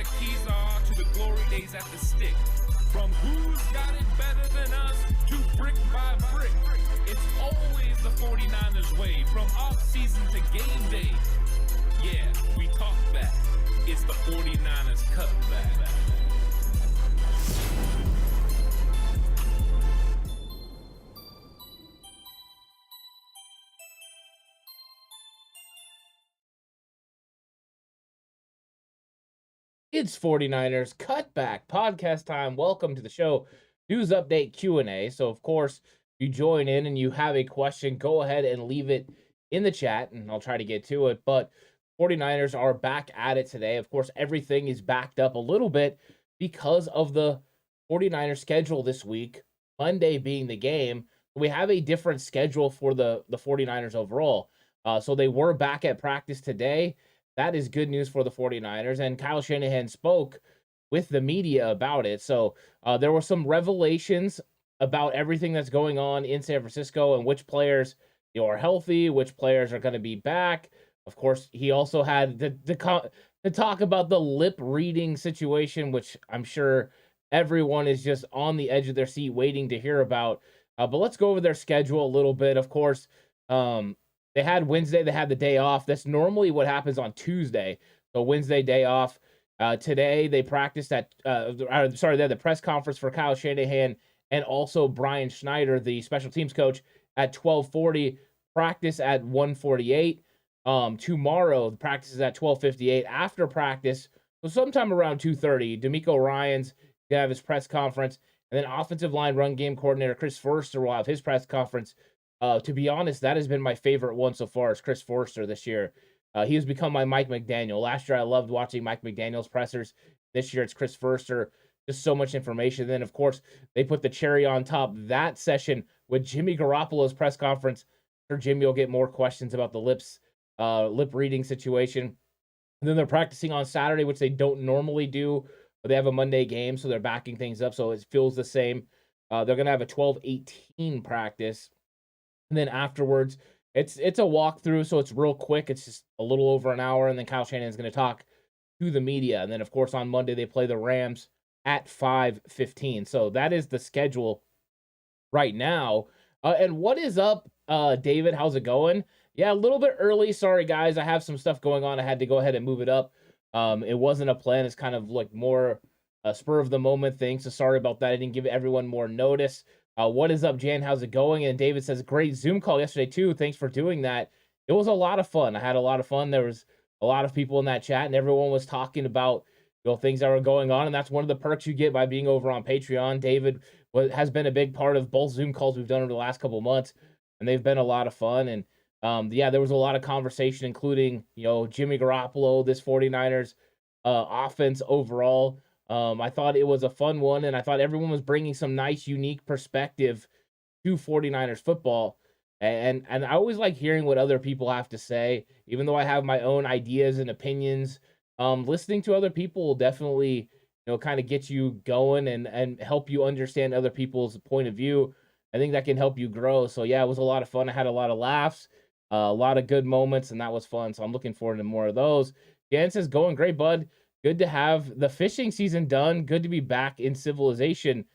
the keys are to the glory days at the stick. From who's got it better than us to brick by brick. It's always the 49ers way, from off-season to game day. Yeah, we talk back. It's the 49ers cutback. It's 49ers Cutback Podcast time. Welcome to the show. News update Q&A. So, of course, if you join in and you have a question, go ahead and leave it in the chat, and I'll try to get to it. But 49ers are back at it today. Of course, everything is backed up a little bit because of the 49ers schedule this week, Monday being the game. We have a different schedule for the 49ers overall. So they were back at practice today. That is good news for the 49ers, and Kyle Shanahan spoke with the media about it. So there were some revelations about everything that's going on in San Francisco and which players are healthy, which players are going to be back. Of course, he also had to talk about the lip reading situation, which I'm sure everyone is just on the edge of their seat waiting to hear about. But let's go over their schedule a little bit. Of course, they had Wednesday, they had the day off. That's normally what happens on Tuesday. So Wednesday, day off. Today, they practiced they had the press conference for Kyle Shanahan and also Brian Schneider, the special teams coach, at 12:40. Practice at 1:48. Tomorrow, the practice is at 12:58. After practice, so sometime around 2:30, DeMeco Ryans going to have his press conference. And then offensive line run game coordinator Chris Forster will have his press conference. To be honest, that has been my favorite one so far, is Chris Forster this year. He has become my Mike McDaniel. Last year, I loved watching Mike McDaniel's pressers. This year, it's Chris Forster. Just so much information. Then, of course, they put the cherry on top that session with Jimmy Garoppolo's press conference. I'm sure Jimmy will get more questions about the lip reading situation. And then they're practicing on Saturday, which they don't normally do, but they have a Monday game, so they're backing things up, so it feels the same. They're going to have a 12:18 practice. And then afterwards, it's a walkthrough, so it's real quick. It's just a little over an hour, and then Kyle Shanahan is going to talk to the media. And then, of course, on Monday, they play the Rams at 5:15. So that is the schedule right now. And what is up, David? How's it going? Yeah, a little bit early. Sorry, guys. I have some stuff going on. I had to go ahead and move it up. It wasn't a plan. It's kind of like more a spur-of-the-moment thing, so sorry about that. I didn't give everyone more notice. What is up, Jan? How's it going? And David says, great Zoom call yesterday, too. Thanks for doing that. It was a lot of fun. I had a lot of fun. There was a lot of people in that chat, and everyone was talking about things that were going on, and that's one of the perks you get by being over on Patreon. David has been a big part of both Zoom calls we've done over the last couple of months, and they've been a lot of fun. And, there was a lot of conversation, including, Jimmy Garoppolo, this 49ers offense overall. I thought it was a fun one, and I thought everyone was bringing some nice, unique perspective to 49ers football. And I always like hearing what other people have to say, even though I have my own ideas and opinions. Listening to other people will definitely, kind of get you going and help you understand other people's point of view. I think that can help you grow. So, yeah, it was a lot of fun. I had a lot of laughs, a lot of good moments, and that was fun. So I'm looking forward to more of those. Dan says, going great, bud. Good to have the fishing season done. Good to be back in civilization.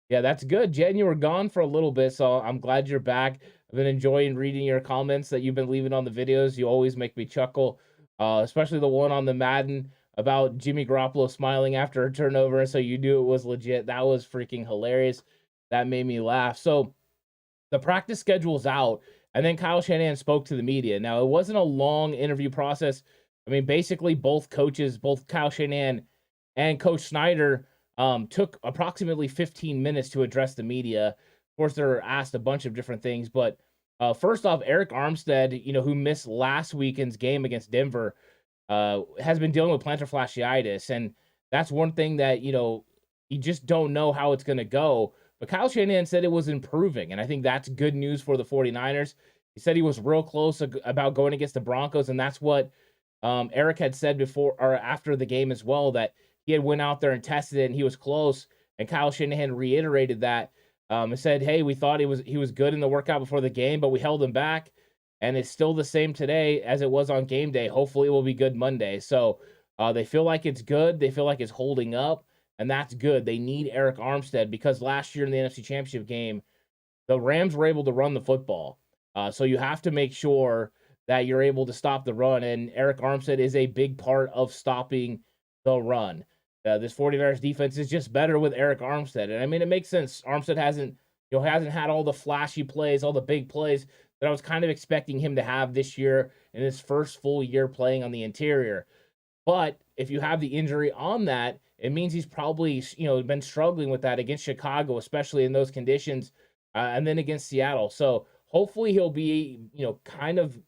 Yeah, that's good. Jen, you were gone for a little bit, so I'm glad you're back. I've been enjoying reading your comments that you've been leaving on the videos. You always make me chuckle, especially the one on the Madden about Jimmy Garoppolo smiling after a turnover, so you knew it was legit. That was freaking hilarious. That made me laugh. So the practice schedule's out, and then Kyle Shanahan spoke to the media. Now, it wasn't a long interview process. I mean, basically, both coaches, both Kyle Shanahan and Coach Schneider, took approximately 15 minutes to address the media. Of course, they're asked a bunch of different things, but first off, Arik Armstead, who missed last weekend's game against Denver, has been dealing with plantar fasciitis, and that's one thing that, you just don't know how it's going to go. But Kyle Shanahan said it was improving, and I think that's good news for the 49ers. He said he was real close about going against the Broncos, and that's what Arik had said before or after the game as well, that he had went out there and tested it and he was close. And Kyle Shanahan reiterated that and said, hey, we thought he was good in the workout before the game, but we held him back. And it's still the same today as it was on game day. Hopefully it will be good Monday. So They feel like it's good. They feel like it's holding up, and that's good. They need Arik Armstead because last year in the NFC Championship game, the Rams were able to run the football. So you have to make sure that you're able to stop the run, and Arik Armstead is a big part of stopping the run. This 49ers defense is just better with Arik Armstead. And I mean, it makes sense. Armstead hasn't had all the flashy plays, all the big plays that I was kind of expecting him to have this year in his first full year playing on the interior. But if you have the injury on that, it means he's probably, been struggling with that against Chicago, especially in those conditions, and then against Seattle. So hopefully he'll be, kind of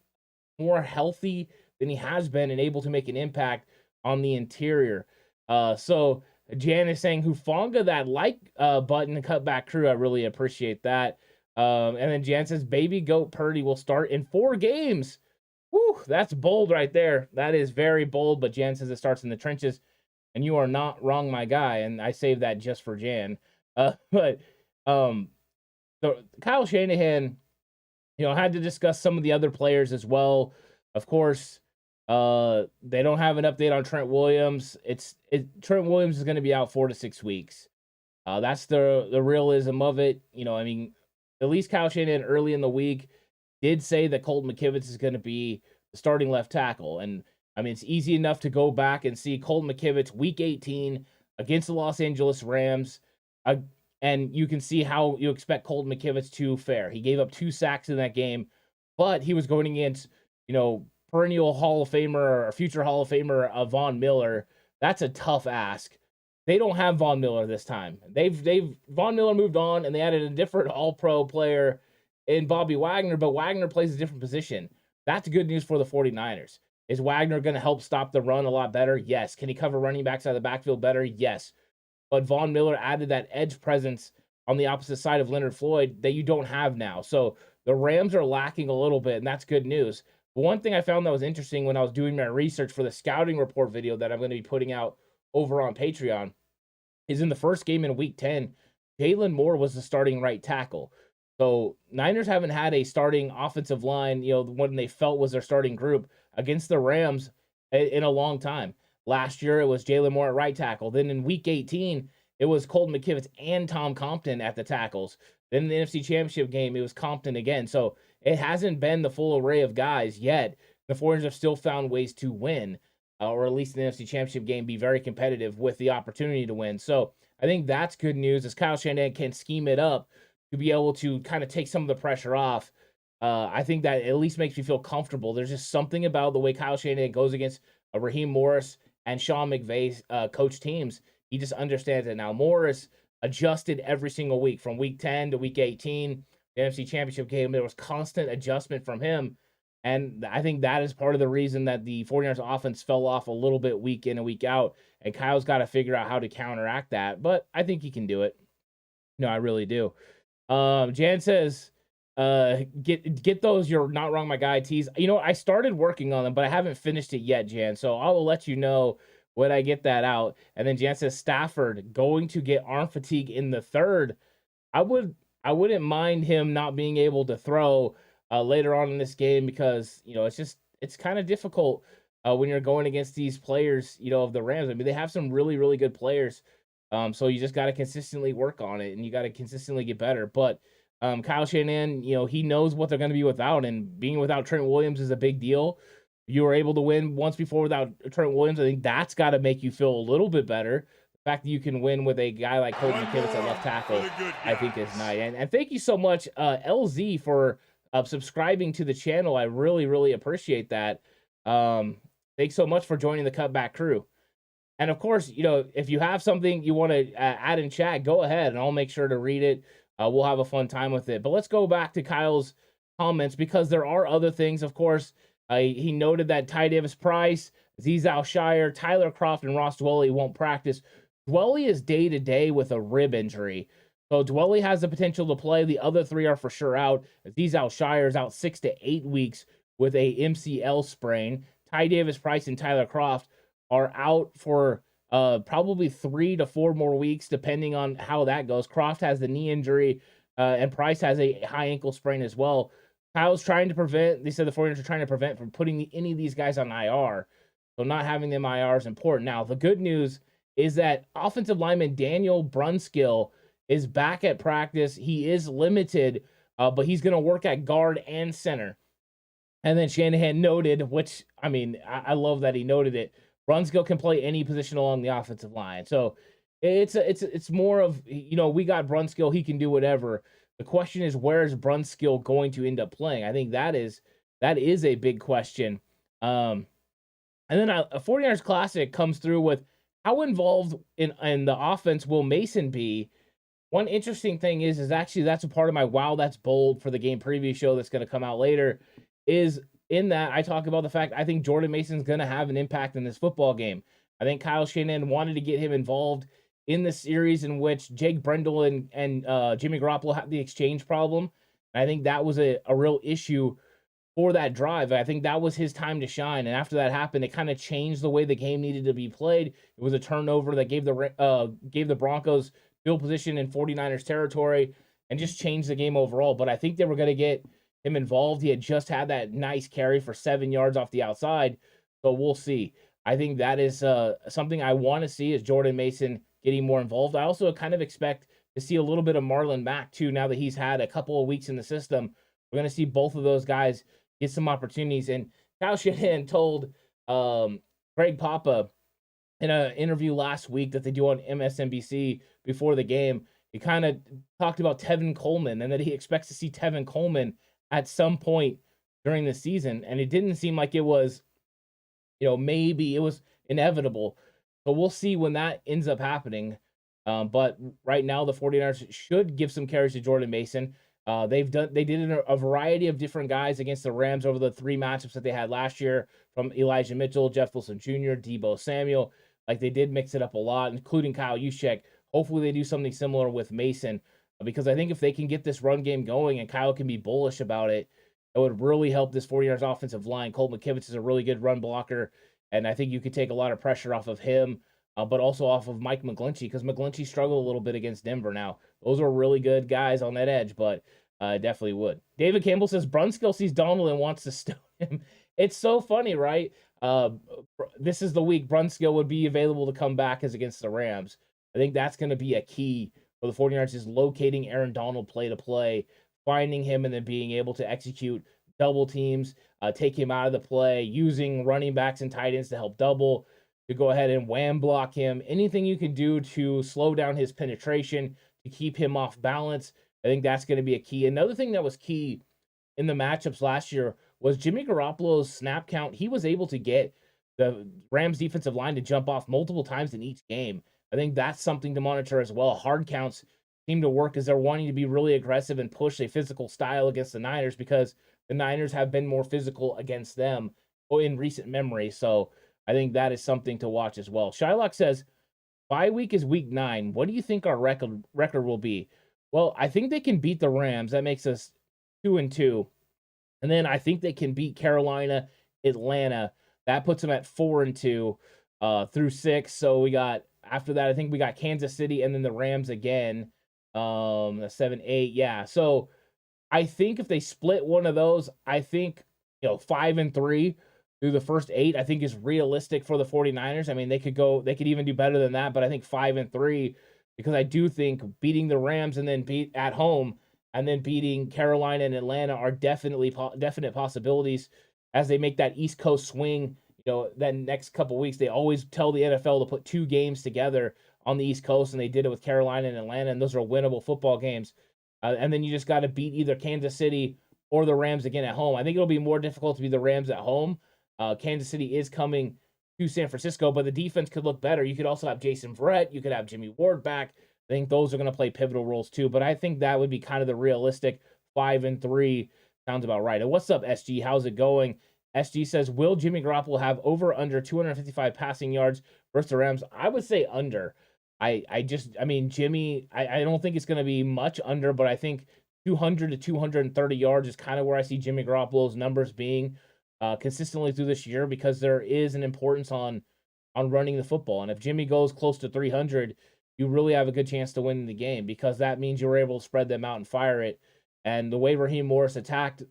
more healthy than he has been and able to make an impact on the interior. So Jan is saying Hufanga, that button, Cutback crew. I really appreciate that. And then Jan says Baby Goat Purdy will start in 4 games. Whew, that's bold right there. That is very bold, but Jan says it starts in the trenches, and you are not wrong, my guy. And I saved that just for Jan. So Kyle Shanahan, had to discuss some of the other players as well. Of course, they don't have an update on Trent Williams. Trent Williams is going to be out 4 to 6 weeks. That's the realism of it. At least Kyle Shanahan early in the week did say that Colton McKivitz is going to be the starting left tackle. And it's easy enough to go back and see Colton McKivitz week 18 against the Los Angeles Rams. And you can see how you expect Colton McKivitz to fare. He gave up 2 sacks in that game, but he was going against, perennial Hall of Famer or future Hall of Famer Von Miller. That's a tough ask. They don't have Von Miller this time. Von Miller moved on, and they added a different All-Pro player in Bobby Wagner, but Wagner plays a different position. That's good news for the 49ers. Is Wagner going to help stop the run a lot better? Yes. Can he cover running backs out of the backfield better? Yes. But Von Miller added that edge presence on the opposite side of Leonard Floyd that you don't have now. So the Rams are lacking a little bit, and that's good news. But one thing I found that was interesting when I was doing my research for the scouting report video that I'm going to be putting out over on Patreon is in the first game in Week 10, Jalen Moore was the starting right tackle. So Niners haven't had a starting offensive line, when they felt was their starting group against the Rams in a long time. Last year, it was Jalen Moore at right tackle. Then in Week 18, it was Colton McKivitz and Tom Compton at the tackles. Then in the NFC Championship game, it was Compton again. So it hasn't been the full array of guys yet. The 49ers have still found ways to win, or at least in the NFC Championship game, be very competitive with the opportunity to win. So I think that's good news as Kyle Shanahan can scheme it up to be able to kind of take some of the pressure off. I think that at least makes me feel comfortable. There's just something about the way Kyle Shanahan goes against Raheem Morris and Sean McVay's coach teams. He just understands it now. Morris adjusted every single week from Week 10 to Week 18. The NFC Championship game, there was constant adjustment from him. And I think that is part of the reason that the 49ers offense fell off a little bit week in and week out. And Kyle's got to figure out how to counteract that. But I think he can do it. No, I really do. Jan says, get those You're Not Wrong, My Guy tees. I started working on them, but I haven't finished it yet, Jan. So I will let you know when I get that out. And then Jan says, Stafford going to get arm fatigue in the third. I wouldn't mind him not being able to throw later on in this game because, it's kind of difficult when you're going against these players, of the Rams. I mean, they have some really, really good players. So you just got to consistently work on it and you got to consistently get better. But Kyle Shanahan, he knows what they're going to be without, and being without Trent Williams is a big deal. You were able to win once before without Trent Williams. I think that's got to make you feel a little bit better. The fact that you can win with a guy like Colton McKivitz at left tackle, I think is nice. And thank you so much, LZ, for subscribing to the channel. I really, really appreciate that. Thanks so much for joining the Cutback crew. And of course, if you have something you want to add in chat, go ahead and I'll make sure to read it. We'll have a fun time with it. But let's go back to Kyle's comments because there are other things. Of course, he noted that Ty Davis-Price, Azeez Al-Shire, Tyler Kroft, and Ross Dwelley won't practice. Dwelley is day-to-day with a rib injury. So Dwelley has the potential to play. The other 3 are for sure out. Azeez Al-Shire is out 6 to 8 weeks with a MCL sprain. Ty Davis-Price and Tyler Kroft are out for probably 3 to 4 more weeks, depending on how that goes. Kroft has the knee injury, and Price has a high ankle sprain as well. Kyle's trying to prevent, they said the 49ers are trying to prevent from putting any of these guys on IR. So not having them IR is important. Now, the good news is that offensive lineman Daniel Brunskill is back at practice. He is limited, but he's going to work at guard and center. And then Shanahan noted, which, I mean, I love that he noted it, Brunskill can play any position along the offensive line. So it's more of, we got Brunskill, he can do whatever. The question is, where is Brunskill going to end up playing? I think that is a big question. And then a 49ers Classic comes through with how involved in the offense will Mason be? One interesting thing is actually that's a part of my wow, that's bold for the game preview show that's going to come out later, is in that I talk about the fact I think Jordan Mason's going to have an impact in this football game. I think Kyle Shanahan wanted to get him involved in the series in which Jake Brendel and Jimmy Garoppolo had the exchange problem. And I think that was a real issue for that drive. I think that was his time to shine. And after that happened, it kind of changed the way the game needed to be played. It was a turnover that gave the Broncos field position in 49ers territory and just changed the game overall. But I think they were going to get him involved. He had just had that nice carry for 7 yards off the outside. So we'll see. I think that is something I want to see, is Jordan Mason getting more involved. I also kind of expect to see a little bit of Marlon Mack too, now that he's had a couple of weeks in the system. We're going to see both of those guys get some opportunities. And Kyle Shanahan told Greg Papa in an interview last week that they do on MSNBC before the game, he kind of talked about Tevin Coleman and that he expects to see Tevin Coleman at some point during the season. And it didn't seem like it was, maybe it was inevitable. So we'll see when that ends up happening. But right now, the 49ers should give some carries to Jordan Mason. They did a variety of different guys against the Rams over the 3 matchups that they had last year, from Elijah Mitchell, Jeff Wilson Jr., Debo Samuel. Like, they did mix it up a lot, including Kyle Juszczyk. Hopefully they do something similar with Mason, because I think if they can get this run game going and Kyle can be bullish about it, it would really help this 49ers offensive line. Colt McKivitz is a really good run blocker, and I think you could take a lot of pressure off of him, but also off of Mike McGlinchey, because McGlinchey struggled a little bit against Denver. Now, those are really good guys on that edge, but definitely would. David Campbell says Brunskill sees Donald and wants to stone him. It's so funny, right? This is the week Brunskill would be available to come back as against the Rams. I think that's going to be a key for the 49ers, is locating Aaron Donald play to play, finding him, and then being able to execute double teams, take him out of the play, using running backs and tight ends to help double, to go ahead and wham block him. Anything you can do to slow down his penetration, to keep him off balance, I think that's going to be a key. Another thing that was key in the matchups last year was Jimmy Garoppolo's snap count. He was able to get the Rams defensive line to jump off multiple times in each game. I think that's something to monitor as well. Hard counts seem to work as they're wanting to be really aggressive and push a physical style against the Niners, because the Niners have been more physical against them in recent memory. So I think that is something to watch as well. Shylock says, bye week is week 9. What do you think our record will be? Well, I think they can beat the Rams. That makes us 2-2. And then I think they can beat Carolina, Atlanta. That puts them at 4-2 through 6. So we got, after that, I think we got Kansas City and then the Rams again. 7-8. Yeah. So I think if they split one of those, I think, 5-3 through the first 8, I think is realistic for the 49ers. I mean, they could even do better than that, but I think 5-3, because I do think beating the Rams and then beat at home and then beating Carolina and Atlanta are definite possibilities as they make that East Coast swing. That next couple weeks, they always tell the NFL to put 2 games together on the East Coast, and they did it with Carolina and Atlanta, and those are winnable football games. And then you just got to beat either Kansas City or the Rams again at home. I think it'll be more difficult to beat the Rams at home. Kansas City is coming to San Francisco, but the defense could look better. You could also have Jason Verrett. You could have Jimmy Ward back. I think those are going to play pivotal roles too, but I think that would be kind of the realistic 5-3. Sounds about right. And what's up, SG? How's it going? SG says, will Jimmy Garoppolo have over under 255 passing yards versus the Rams? I would say under. Jimmy, I don't think it's going to be much under, but I think 200 to 230 yards is kind of where I see Jimmy Garoppolo's numbers being consistently through this year, because there is an importance on running the football. And if Jimmy goes close to 300, you really have a good chance to win the game, because that means you're able to spread them out and fire it. And the way Raheem Morris attacked,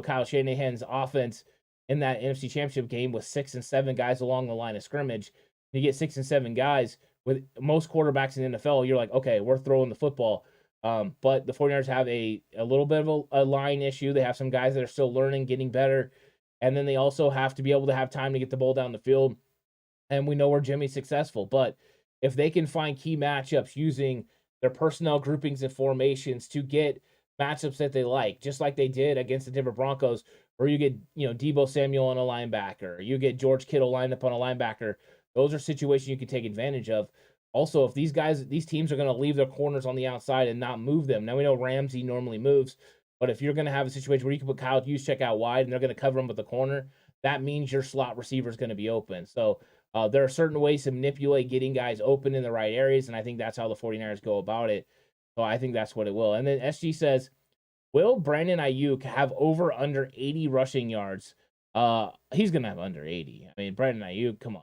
Kyle Shanahan's offense in that NFC Championship game with 6 and 7 guys along the line of scrimmage. You get 6 and 7 guys with most quarterbacks in the NFL. You're like, okay, we're throwing the football. But the 49ers have a little bit of a line issue. They have some guys that are still learning, getting better. And then they also have to be able to have time to get the ball down the field. And we know where Jimmy's successful. But if they can find key matchups using their personnel groupings and formations to get matchups that they like, just like they did against the Denver Broncos, where you get, Debo Samuel on a linebacker, you get George Kittle lined up on a linebacker. Those are situations you can take advantage of. Also, if these teams are going to leave their corners on the outside and not move them. Now, we know Ramsey normally moves, but if you're going to have a situation where you can put Kyle Juszczyk out wide and they're going to cover him with the corner, that means your slot receiver is going to be open. So there are certain ways to manipulate getting guys open in the right areas, and I think that's how the 49ers go about it. So I think that's what it will. And then SG says, will Brandon Ayuk have over under 80 rushing yards? He's going to have under 80. I mean, Brandon Ayuk, come on.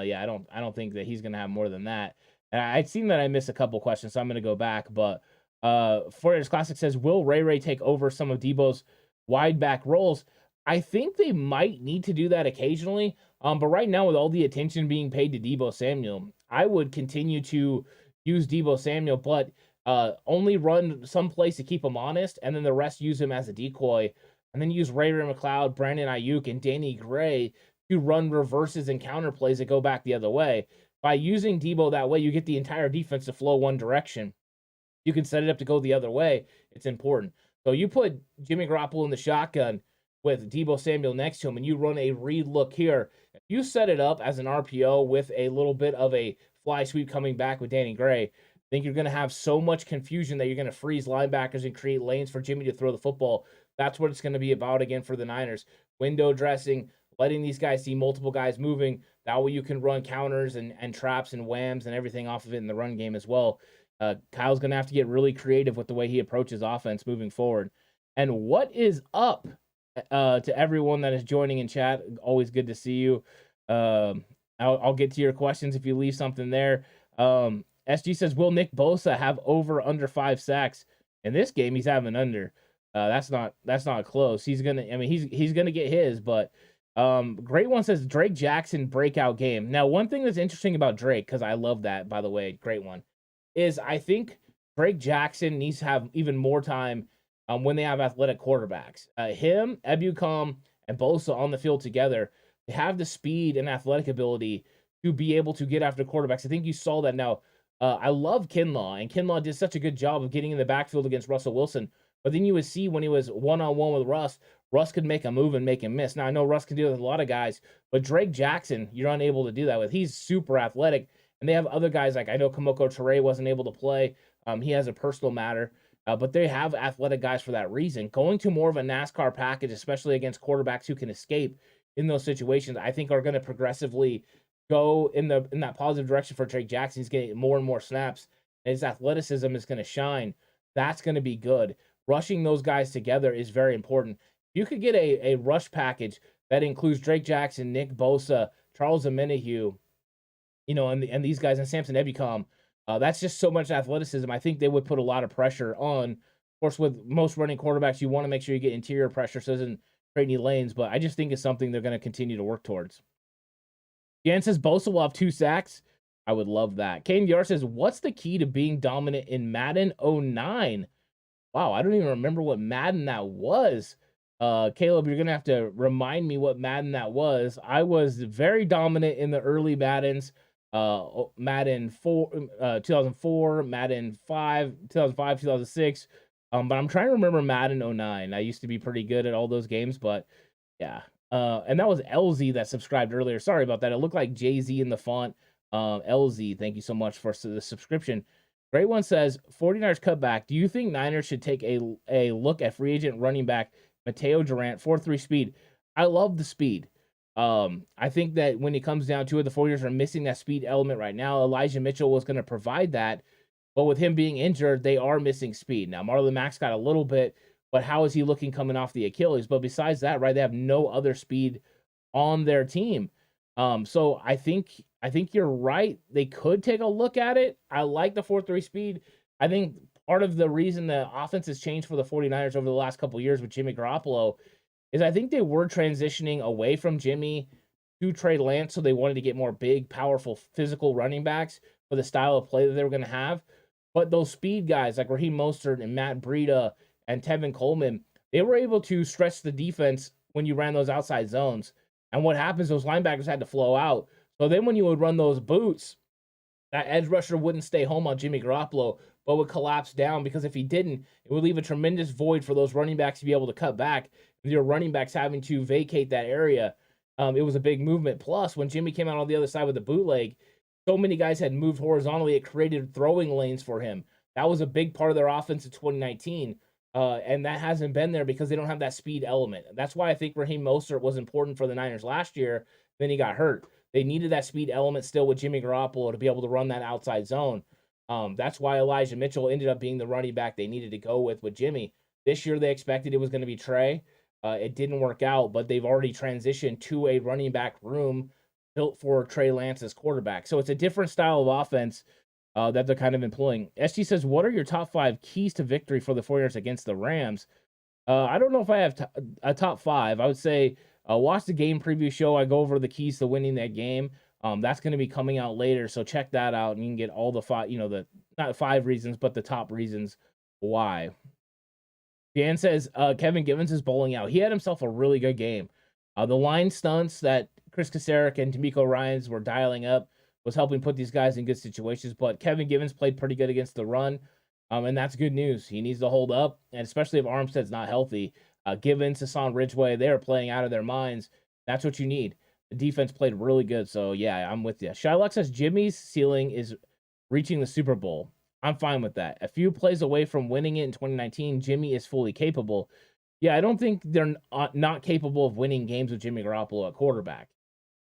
Yeah, I don't think that he's going to have more than that. And I'd seen that I missed a couple questions, so I'm going to go back. But 49ers Classic says, will Ray take over some of Debo's wide back roles? I think they might need to do that occasionally. But right now, with all the attention being paid to Debo Samuel, I would continue to use Debo Samuel, but only run someplace to keep him honest, and then the rest use him as a decoy. And then use Ray McLeod, Brandon Ayuk, and Danny Gray to run reverses and counter plays that go back the other way. By using Debo that way, you get the entire defense to flow one direction. You can set it up to go the other way. It's important. So you put Jimmy Garoppolo in the shotgun with Debo Samuel next to him, and you run a read look here. If you set it up as an RPO with a little bit of a fly sweep coming back with Danny Gray, I think you're going to have so much confusion that you're going to freeze linebackers and create lanes for Jimmy to throw the football. That's what it's going to be about again for the Niners. Window dressing, letting these guys see multiple guys moving. That way you can run counters and traps and whams and everything off of it in the run game as well. Kyle's going to have to get really creative with the way he approaches offense moving forward. And what is up to everyone that is joining in chat? Always good to see you. I'll get to your questions if you leave something there. SG says, will Nick Bosa have over under 5 sacks? In this game, he's having under. That's not close. He's gonna get his, but Great One says Drake Jackson breakout game. Now, one thing that's interesting about Drake, because I love that, by the way, Great One, is I think Drake Jackson needs to have even more time when they have athletic quarterbacks. Him, Ebukam, and Bosa on the field together, they have the speed and athletic ability to be able to get after quarterbacks. I think you saw that. Now, I love Kinlaw, and Kinlaw did such a good job of getting in the backfield against Russell Wilson. But then you would see when he was one-on-one with Russ could make a move and make him miss. Now, I know Russ can do that with a lot of guys, but Drake Jackson, you're unable to do that with. He's super athletic, and they have other guys like I know Kamoko Ture wasn't able to play. He has a personal matter, but they have athletic guys for that reason. Going to more of a NASCAR package, especially against quarterbacks who can escape in those situations, I think are going to progressively go in that positive direction for Drake Jackson. He's getting more and more snaps, and his athleticism is going to shine. That's going to be good. Rushing those guys together is very important. You could get a rush package that includes Drake Jackson, Nick Bosa, Charles Omenihu, and these guys, and Samson Ebukam. That's just so much athleticism. I think they would put a lot of pressure on. Of course, with most running quarterbacks, you want to make sure you get interior pressure so it doesn't create any lanes, but I just think it's something they're going to continue to work towards. Jan says Bosa will have 2 sacks. I would love that. Kane Yar says, what's the key to being dominant in Madden 09? Wow, I don't even remember what Madden that was. Caleb, you're going to have to remind me what Madden that was. I was very dominant in the early Maddens. Madden 2004, Madden 2005, 2006. But I'm trying to remember Madden 09. I used to be pretty good at all those games, but yeah. And that was LZ that subscribed earlier. Sorry about that. It looked like Jay-Z in the font. LZ, thank you so much for the subscription. Great One says, 49ers cutback. Do you think Niners should take a look at free agent running back Mateo Durant, 4.3 speed? I love the speed. I think that when it comes down to it, the 49ers are missing that speed element right now. Elijah Mitchell was going to provide that, but with him being injured, they are missing speed. Now, Marlon Mack's got a little bit, but how is he looking coming off the Achilles? But besides that, right, they have no other speed on their team. So I think you're right. They could take a look at it. I like the 4.3 speed. I think part of the reason the offense has changed for the 49ers over the last couple of years with Jimmy Garoppolo is I think they were transitioning away from Jimmy to Trey Lance, so they wanted to get more big, powerful, physical running backs for the style of play that they were going to have. But those speed guys like Raheem Mostert and Matt Breida and Tevin Coleman, they were able to stretch the defense when you ran those outside zones. And what happens, those linebackers had to flow out. So then when you would run those boots, that edge rusher wouldn't stay home on Jimmy Garoppolo, but would collapse down, because if he didn't, it would leave a tremendous void for those running backs to be able to cut back. With your running backs having to vacate that area, it was a big movement. Plus, when Jimmy came out on the other side with the bootleg, so many guys had moved horizontally, it created throwing lanes for him. That was a big part of their offense in 2019, and that hasn't been there because they don't have that speed element. That's why I think Raheem Mostert was important for the Niners last year. Then he got hurt. They needed that speed element still with Jimmy Garoppolo to be able to run that outside zone. That's why Elijah Mitchell ended up being the running back they needed to go with Jimmy. This year they expected it was going to be Trey. It didn't work out, but they've already transitioned to a running back room built for Trey Lance as quarterback. So it's a different style of offense that they're kind of employing. SG says, what are your top 5 keys to victory for the 49ers against the Rams? I don't know if I have a top 5. I would say watch the game preview show. I go over the keys to winning that game. That's going to be coming out later, so check that out, and you can get all the 5, the not 5 reasons, but the top reasons why. Dan says, Kevin Givens is bowling out. He had himself a really good game. The line stunts that Chris Kasarik and D'Amico Ryans were dialing up was helping put these guys in good situations, but Kevin Givens played pretty good against the run, and that's good news. He needs to hold up, and especially if Armstead's not healthy. Givens, Hassan Ridgeway, they are playing out of their minds. That's what you need. The defense played really good, so yeah, I'm with you. Shylock says Jimmy's ceiling is reaching the Super Bowl. I'm fine with that. A few plays away from winning it in 2019, Jimmy is fully capable. Yeah, I don't think they're not capable of winning games with Jimmy Garoppolo at quarterback.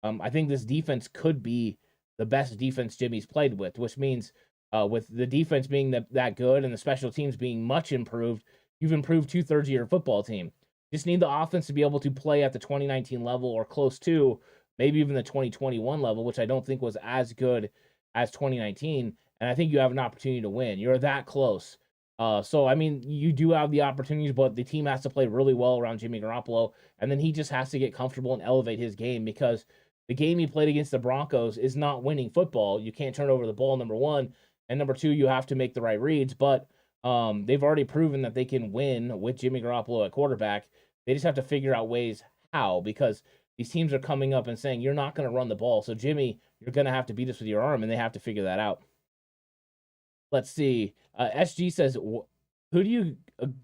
I think this defense could be the best defense Jimmy's played with, which means with the defense being that good and the special teams being much improved, you've improved 2/3 of your football team. Just need the offense to be able to play at the 2019 level or close to, maybe even the 2021 level, which I don't think was as good as 2019. And I think you have an opportunity to win. You're that close. So, I mean, you do have the opportunities, but the team has to play really well around Jimmy Garoppolo. And then he just has to get comfortable and elevate his game, because the game he played against the Broncos is not winning football. You can't turn over the ball, number one. And number two, you have to make the right reads. But they've already proven that they can win with Jimmy Garoppolo at quarterback. They just have to figure out ways how, because these teams are coming up and saying, you're not going to run the ball. So, Jimmy, you're going to have to beat us with your arm, and they have to figure that out. Let's see. SG says, who do you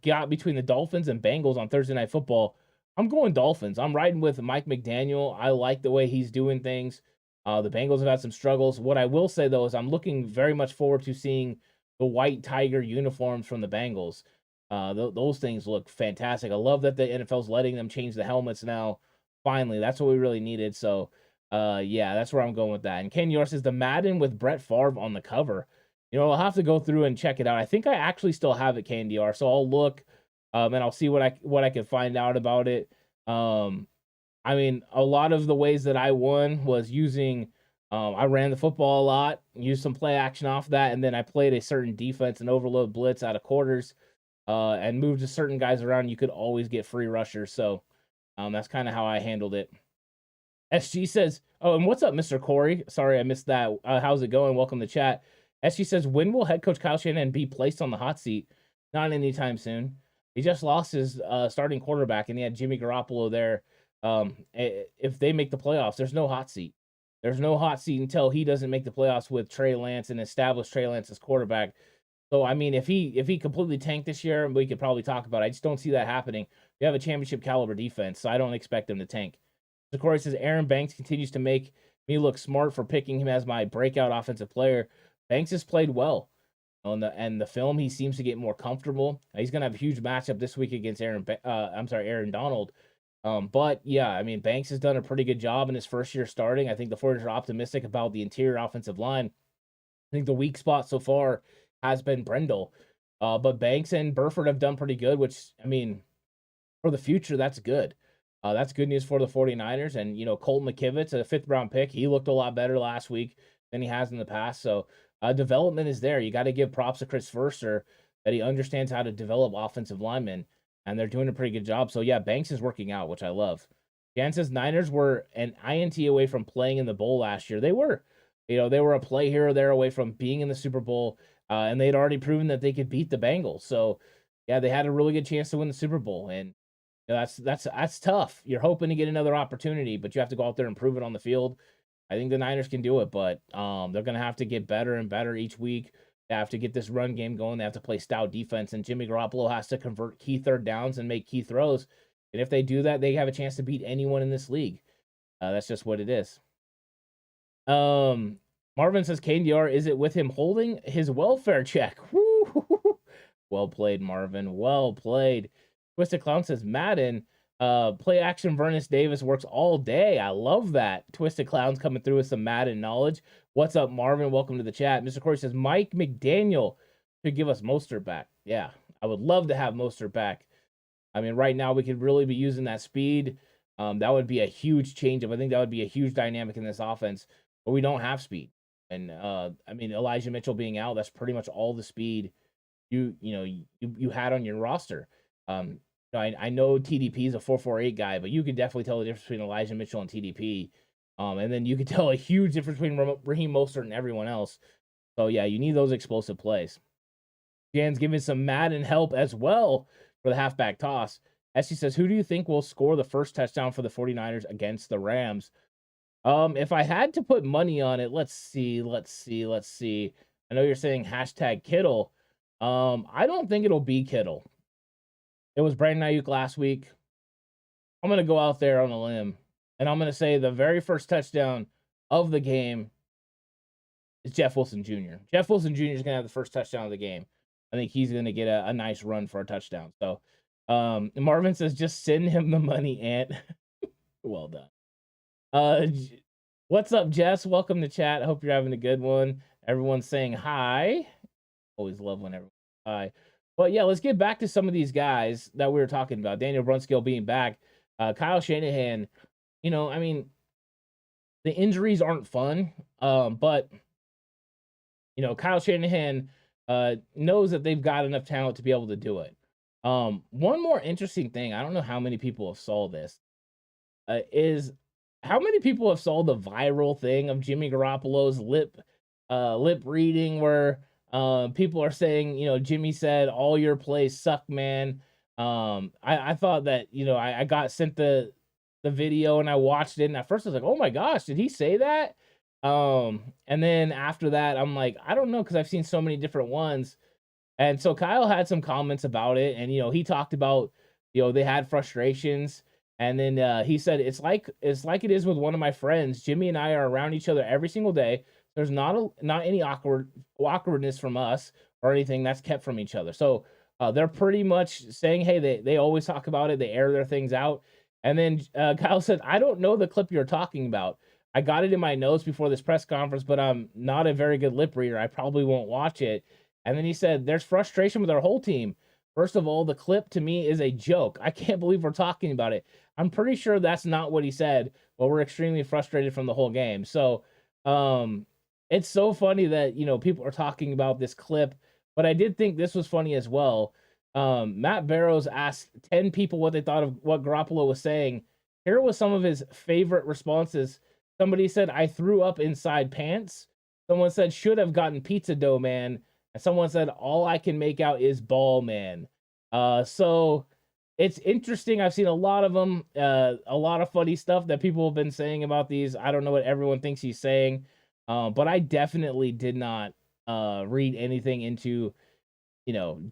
got between the Dolphins and Bengals on Thursday Night Football? I'm going Dolphins. I'm riding with Mike McDaniel. I like the way he's doing things. The Bengals have had some struggles. What I will say, though, is I'm looking very much forward to seeing the white tiger uniforms from the Bengals. Those things look fantastic. I love that the NFL's letting them change the helmets now. Finally, that's what we really needed. So, yeah, that's where I'm going with that. And Ken York says the Madden with Brett Favre on the cover. I'll have to go through and check it out. I think I actually still have it, KNDR, so I'll look and I'll see what I can find out about it. I mean, a lot of the ways that I won was using I ran the football a lot, used some play action off that, and then I played a certain defense and overload blitz out of quarters and moved to certain guys around. You could always get free rushers, so that's kind of how I handled it. SG says, oh, and what's up, Mr. Corey? Sorry, I missed that. How's it going? Welcome to chat. SG says, when will head coach Kyle Shanahan be placed on the hot seat? Not anytime soon. He just lost his starting quarterback, and he had Jimmy Garoppolo there. If they make the playoffs, there's no hot seat. There's no hot seat until he doesn't make the playoffs with Trey Lance and establish Trey Lance as quarterback. So, I mean, if he completely tanked this year, we could probably talk about it. I just don't see that happening. You have a championship caliber defense, so I don't expect him to tank. So Corey says, Aaron Banks continues to make me look smart for picking him as my breakout offensive player. Banks has played well. On the film, he seems to get more comfortable. He's going to have a huge matchup this week against Aaron Donald. But, yeah, I mean, Banks has done a pretty good job in his first year starting. I think the 49ers are optimistic about the interior offensive line. I think the weak spot so far has been Brendel. But Banks and Burford have done pretty good, which, I mean, for the future, that's good. That's good news for the 49ers. And, Colton McKivitz, a 5th-round pick, he looked a lot better last week than he has in the past. So, development is there. You got to give props to Chris Verster that he understands how to develop offensive linemen. and they're doing a pretty good job. So, yeah, Banks is working out, which I love. Jan says Niners were an INT away from playing in the bowl last year. They were. They were a play here or there away from being in the Super Bowl, and they'd already proven that they could beat the Bengals. So, yeah, they had a really good chance to win the Super Bowl, and that's tough. You're hoping to get another opportunity, but you have to go out there and prove it on the field. I think the Niners can do it, but they're going to have to get better and better each week. They have to get this run game going. They have to play stout defense, and Jimmy Garoppolo has to convert key third downs and make key throws. And if they do that, they have a chance to beat anyone in this league. That's just what it is. Marvin says, KDR, is it with him holding his welfare check? Woo! Well played, Marvin. Well played. Twisted Clown says, Madden, play action Vernon Davis works all day. I love that. Twisted Clown's coming through with some Madden knowledge. What's up, Marvin? Welcome to the chat. Mr. Corey says, Mike McDaniel could give us Mostert back. Yeah, I would love to have Mostert back. I mean, right now we could really be using that speed. That would be a huge change-up. I think that would be a huge dynamic in this offense, but we don't have speed. And, I mean, Elijah Mitchell being out, that's pretty much all the speed you had on your roster. I know TDP is a 4.48 guy, but you could definitely tell the difference between Elijah Mitchell and TDP. And then you could tell a huge difference between Raheem Mostert and everyone else. So, yeah, you need those explosive plays. Jan's giving some Madden help as well for the halfback toss. Essie says, who do you think will score the first touchdown for the 49ers against the Rams? If I had to put money on it, let's see. I know you're saying hashtag Kittle. I don't think it'll be Kittle. It was Brandon Ayuk last week. I'm going to go out there on a limb, and I'm going to say the very first touchdown of the game is Jeff Wilson Jr. Jeff Wilson Jr. is going to have the first touchdown of the game. I think he's going to get a nice run for a touchdown. So, Marvin says, just send him the money, Ant. Well done. What's up, Jess? Welcome to chat. I hope you're having a good one. Everyone's saying hi. Always love when everyone's hi. But yeah, let's get back to some of these guys that we were talking about. Daniel Brunskill being back. Kyle Shanahan, I mean, the injuries aren't fun. But, Kyle Shanahan knows that they've got enough talent to be able to do it. One more interesting thing, I don't know how many people have saw this, is how many people have saw the viral thing of Jimmy Garoppolo's lip reading where people are saying, Jimmy said, all your plays suck, man. I thought that, I got sent the video and I watched it, and at first I was like, oh my gosh, did he say that? And then after that, I'm like, I don't know, because I've seen so many different ones. And so Kyle had some comments about it, and he talked about, they had frustrations. And then he said, it's like it is with one of my friends. Jimmy and I are around each other every single day. There's not any awkwardness from us or anything that's kept from each other. So they're pretty much saying, hey, they always talk about it. They air their things out. And then Kyle said, I don't know the clip you're talking about. I got it in my notes before this press conference, but I'm not a very good lip reader. I probably won't watch it. And then he said, there's frustration with our whole team. First of all, the clip to me is a joke. I can't believe we're talking about it. I'm pretty sure that's not what he said, but we're extremely frustrated from the whole game. So it's so funny that, people are talking about this clip, but I did think this was funny as well. Matt Barrows asked 10 people what they thought of what Garoppolo was saying. Here was some of his favorite responses. Somebody said, I threw up inside pants. Someone said, should have gotten pizza dough, man. And someone said, all I can make out is ball, man. So it's interesting. I've seen a lot of them, a lot of funny stuff that people have been saying about these. I don't know what everyone thinks he's saying, but I definitely did not read anything into, And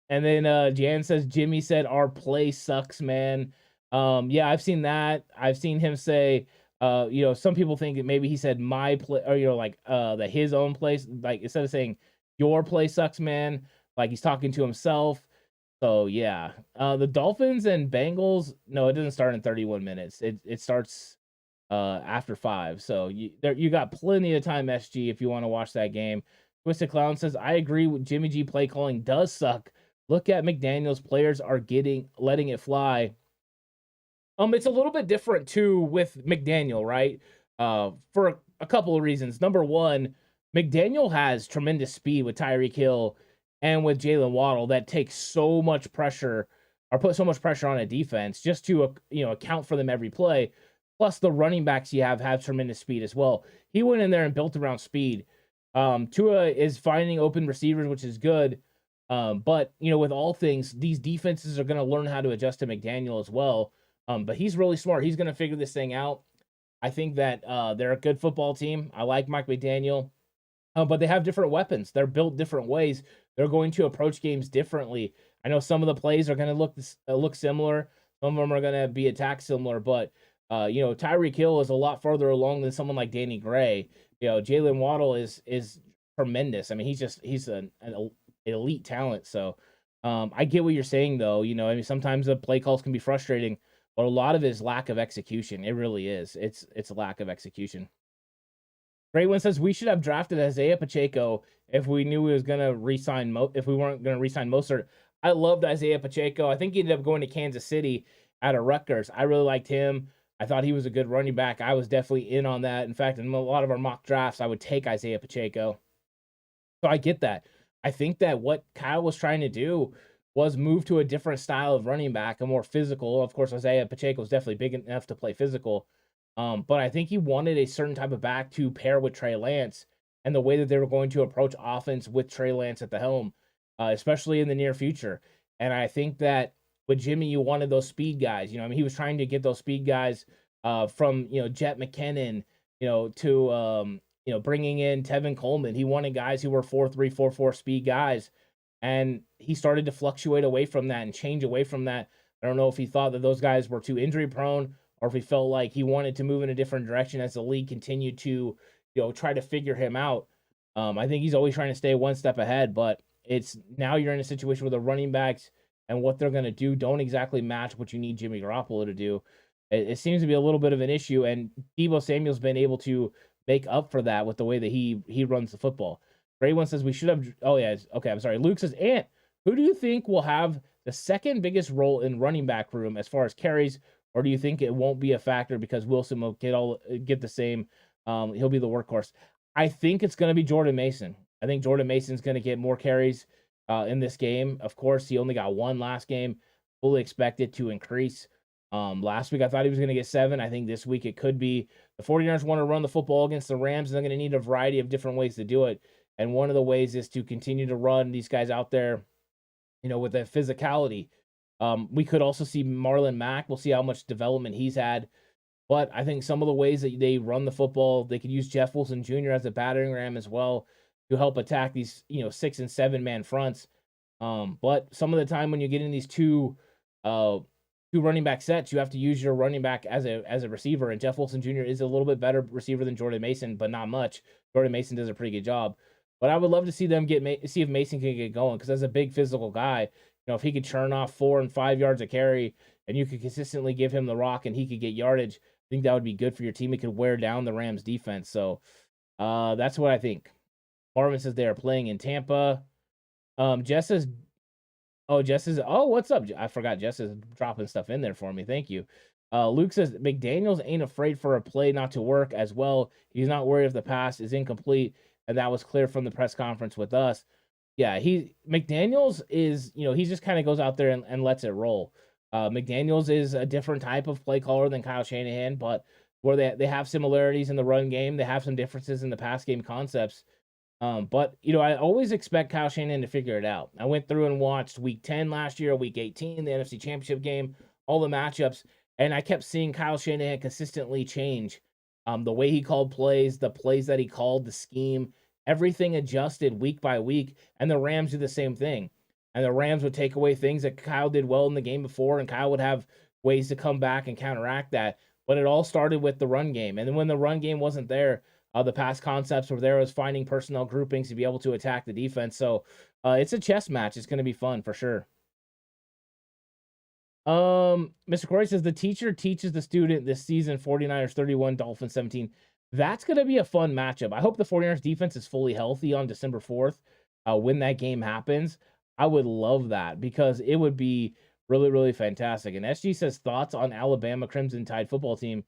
then Jan says, Jimmy said, our play sucks, man. Yeah, I've seen that. I've seen him say, some people think that maybe he said my play, or, that his own place, like instead of saying your play sucks, man, like he's talking to himself. So yeah, the Dolphins and Bengals, no, it doesn't start in 31 minutes. It starts after 5. So you got plenty of time, SG, if you want to watch that game. Twisted Clown says, I agree with Jimmy G. Play calling does suck. Look at McDaniel's players are letting it fly. It's a little bit different too with McDaniel, right? For a couple of reasons. Number one, McDaniel has tremendous speed with Tyreek Hill and with Jalen Waddle that takes so much pressure or put so much pressure on a defense just to account for them every play. Plus, the running backs you have tremendous speed as well. He went in there and built around speed. Tua is finding open receivers, which is good. But with all things, these defenses are going to learn how to adjust to McDaniel as well. But he's really smart. He's going to figure this thing out. I think that they're a good football team. I like Mike McDaniel, but they have different weapons. They're built different ways. They're going to approach games differently. I know some of the plays are going to look similar. Some of them are going to be attacked similar, but Tyreek Hill is a lot further along than someone like Danny Gray. Jalen Waddle is tremendous. I mean, he's an elite talent. So I get what you're saying, though. I mean, sometimes the play calls can be frustrating, but a lot of it is lack of execution. It really is. It's a lack of execution. Great One says we should have drafted Isaiah Pacheco if we knew we was gonna resign if we weren't gonna resign Mostert. I loved Isaiah Pacheco. I think he ended up going to Kansas City out of Rutgers. I really liked him. I thought he was a good running back. I was definitely in on that. In fact, in a lot of our mock drafts, I would take Isaiah Pacheco. So I get that. I think that what Kyle was trying to do was move to a different style of running back, a more physical. Of course, Isaiah Pacheco is definitely big enough to play physical. But I think he wanted a certain type of back to pair with Trey Lance and the way that they were going to approach offense with Trey Lance at the helm, especially in the near future. And I think that with Jimmy, you wanted those speed guys. I mean, he was trying to get those speed guys from, Jet McKinnon, to, bringing in Tevin Coleman. He wanted guys who were 4.3, 4.4 speed guys. And he started to fluctuate away from that and change away from that. I don't know if he thought that those guys were too injury prone or if he felt like he wanted to move in a different direction as the league continued to, try to figure him out. I think he's always trying to stay one step ahead, but it's now you're in a situation where the running backs and what they're going to do don't exactly match what you need Jimmy Garoppolo to do. It seems to be a little bit of an issue, and Debo Samuel's been able to make up for that with the way that he runs the football. Gray One says we should have. Oh yeah, okay. I'm sorry. Luke says, Ant, who do you think will have the second biggest role in running back room as far as carries, or do you think it won't be a factor because Wilson will get the same? He'll be the workhorse. I think it's going to be Jordan Mason. I think Jordan Mason's going to get more carries in this game. Of course, he only got one last game. Fully expect it to increase. Last week, I thought he was going to get 7. I think this week it could be. The 49ers want to run the football against the Rams, and they're going to need a variety of different ways to do it. And one of the ways is to continue to run these guys out there, with that physicality. We could also see Marlon Mack. We'll see how much development he's had. But I think some of the ways that they run the football, they could use Jeff Wilson Jr. as a battering ram as well to help attack these, 6 and 7 man fronts. But some of the time when you get in these two running back sets, you have to use your running back as a receiver. And Jeff Wilson Jr. is a little bit better receiver than Jordan Mason, but not much. Jordan Mason does a pretty good job. But I would love to see them see if Mason can get going, because as a big physical guy, if he could churn off 4 and 5 yards of carry, and you could consistently give him the rock, and he could get yardage, I think that would be good for your team. It could wear down the Rams defense. So that's what I think. Marvin says they are playing in Tampa. Jess is, what's up? I forgot Jess is dropping stuff in there for me. Thank you. Luke says McDaniels ain't afraid for a play not to work as well. He's not worried if the pass is incomplete, and that was clear from the press conference with us. Yeah, McDaniels is, he just kind of goes out there and lets it roll. McDaniels is a different type of play caller than Kyle Shanahan, but where they have similarities in the run game, they have some differences in the pass game concepts. But I always expect Kyle Shanahan to figure it out. I went through and watched week 10 last year, week 18, the NFC Championship game, all the matchups, and I kept seeing Kyle Shanahan consistently change the way he called plays, the plays that he called, the scheme, everything adjusted week by week, and the Rams do the same thing. And the Rams would take away things that Kyle did well in the game before, and Kyle would have ways to come back and counteract that. But it all started with the run game. And then when the run game wasn't there, the pass concepts were there, was finding personnel groupings to be able to attack the defense. So it's a chess match. It's going to be fun for sure. Mr. Corey says the teacher teaches the student this season, 49ers 31, Dolphins 17. That's going to be a fun matchup. I hope the 49ers defense is fully healthy on December 4th when that game happens. I would love that because it would be really, really fantastic. And SG says thoughts on Alabama Crimson Tide football team.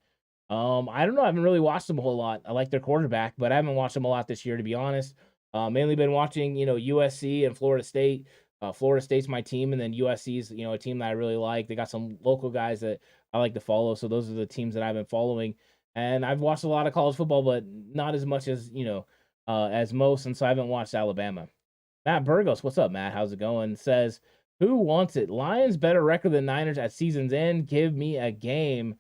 I don't know. I haven't really watched them a whole lot. I like their quarterback, but I haven't watched them a lot this year, to be honest. Mainly been watching, USC and Florida State. Florida State's my team, and then USC's, a team that I really like. They got some local guys that I like to follow, so those are the teams that I've been following. And I've watched a lot of college football, but not as much as most, and so I haven't watched Alabama. Matt Burgos, what's up, Matt? How's it going? Says, who wants it? Lions better record than Niners at season's end. Give me a game.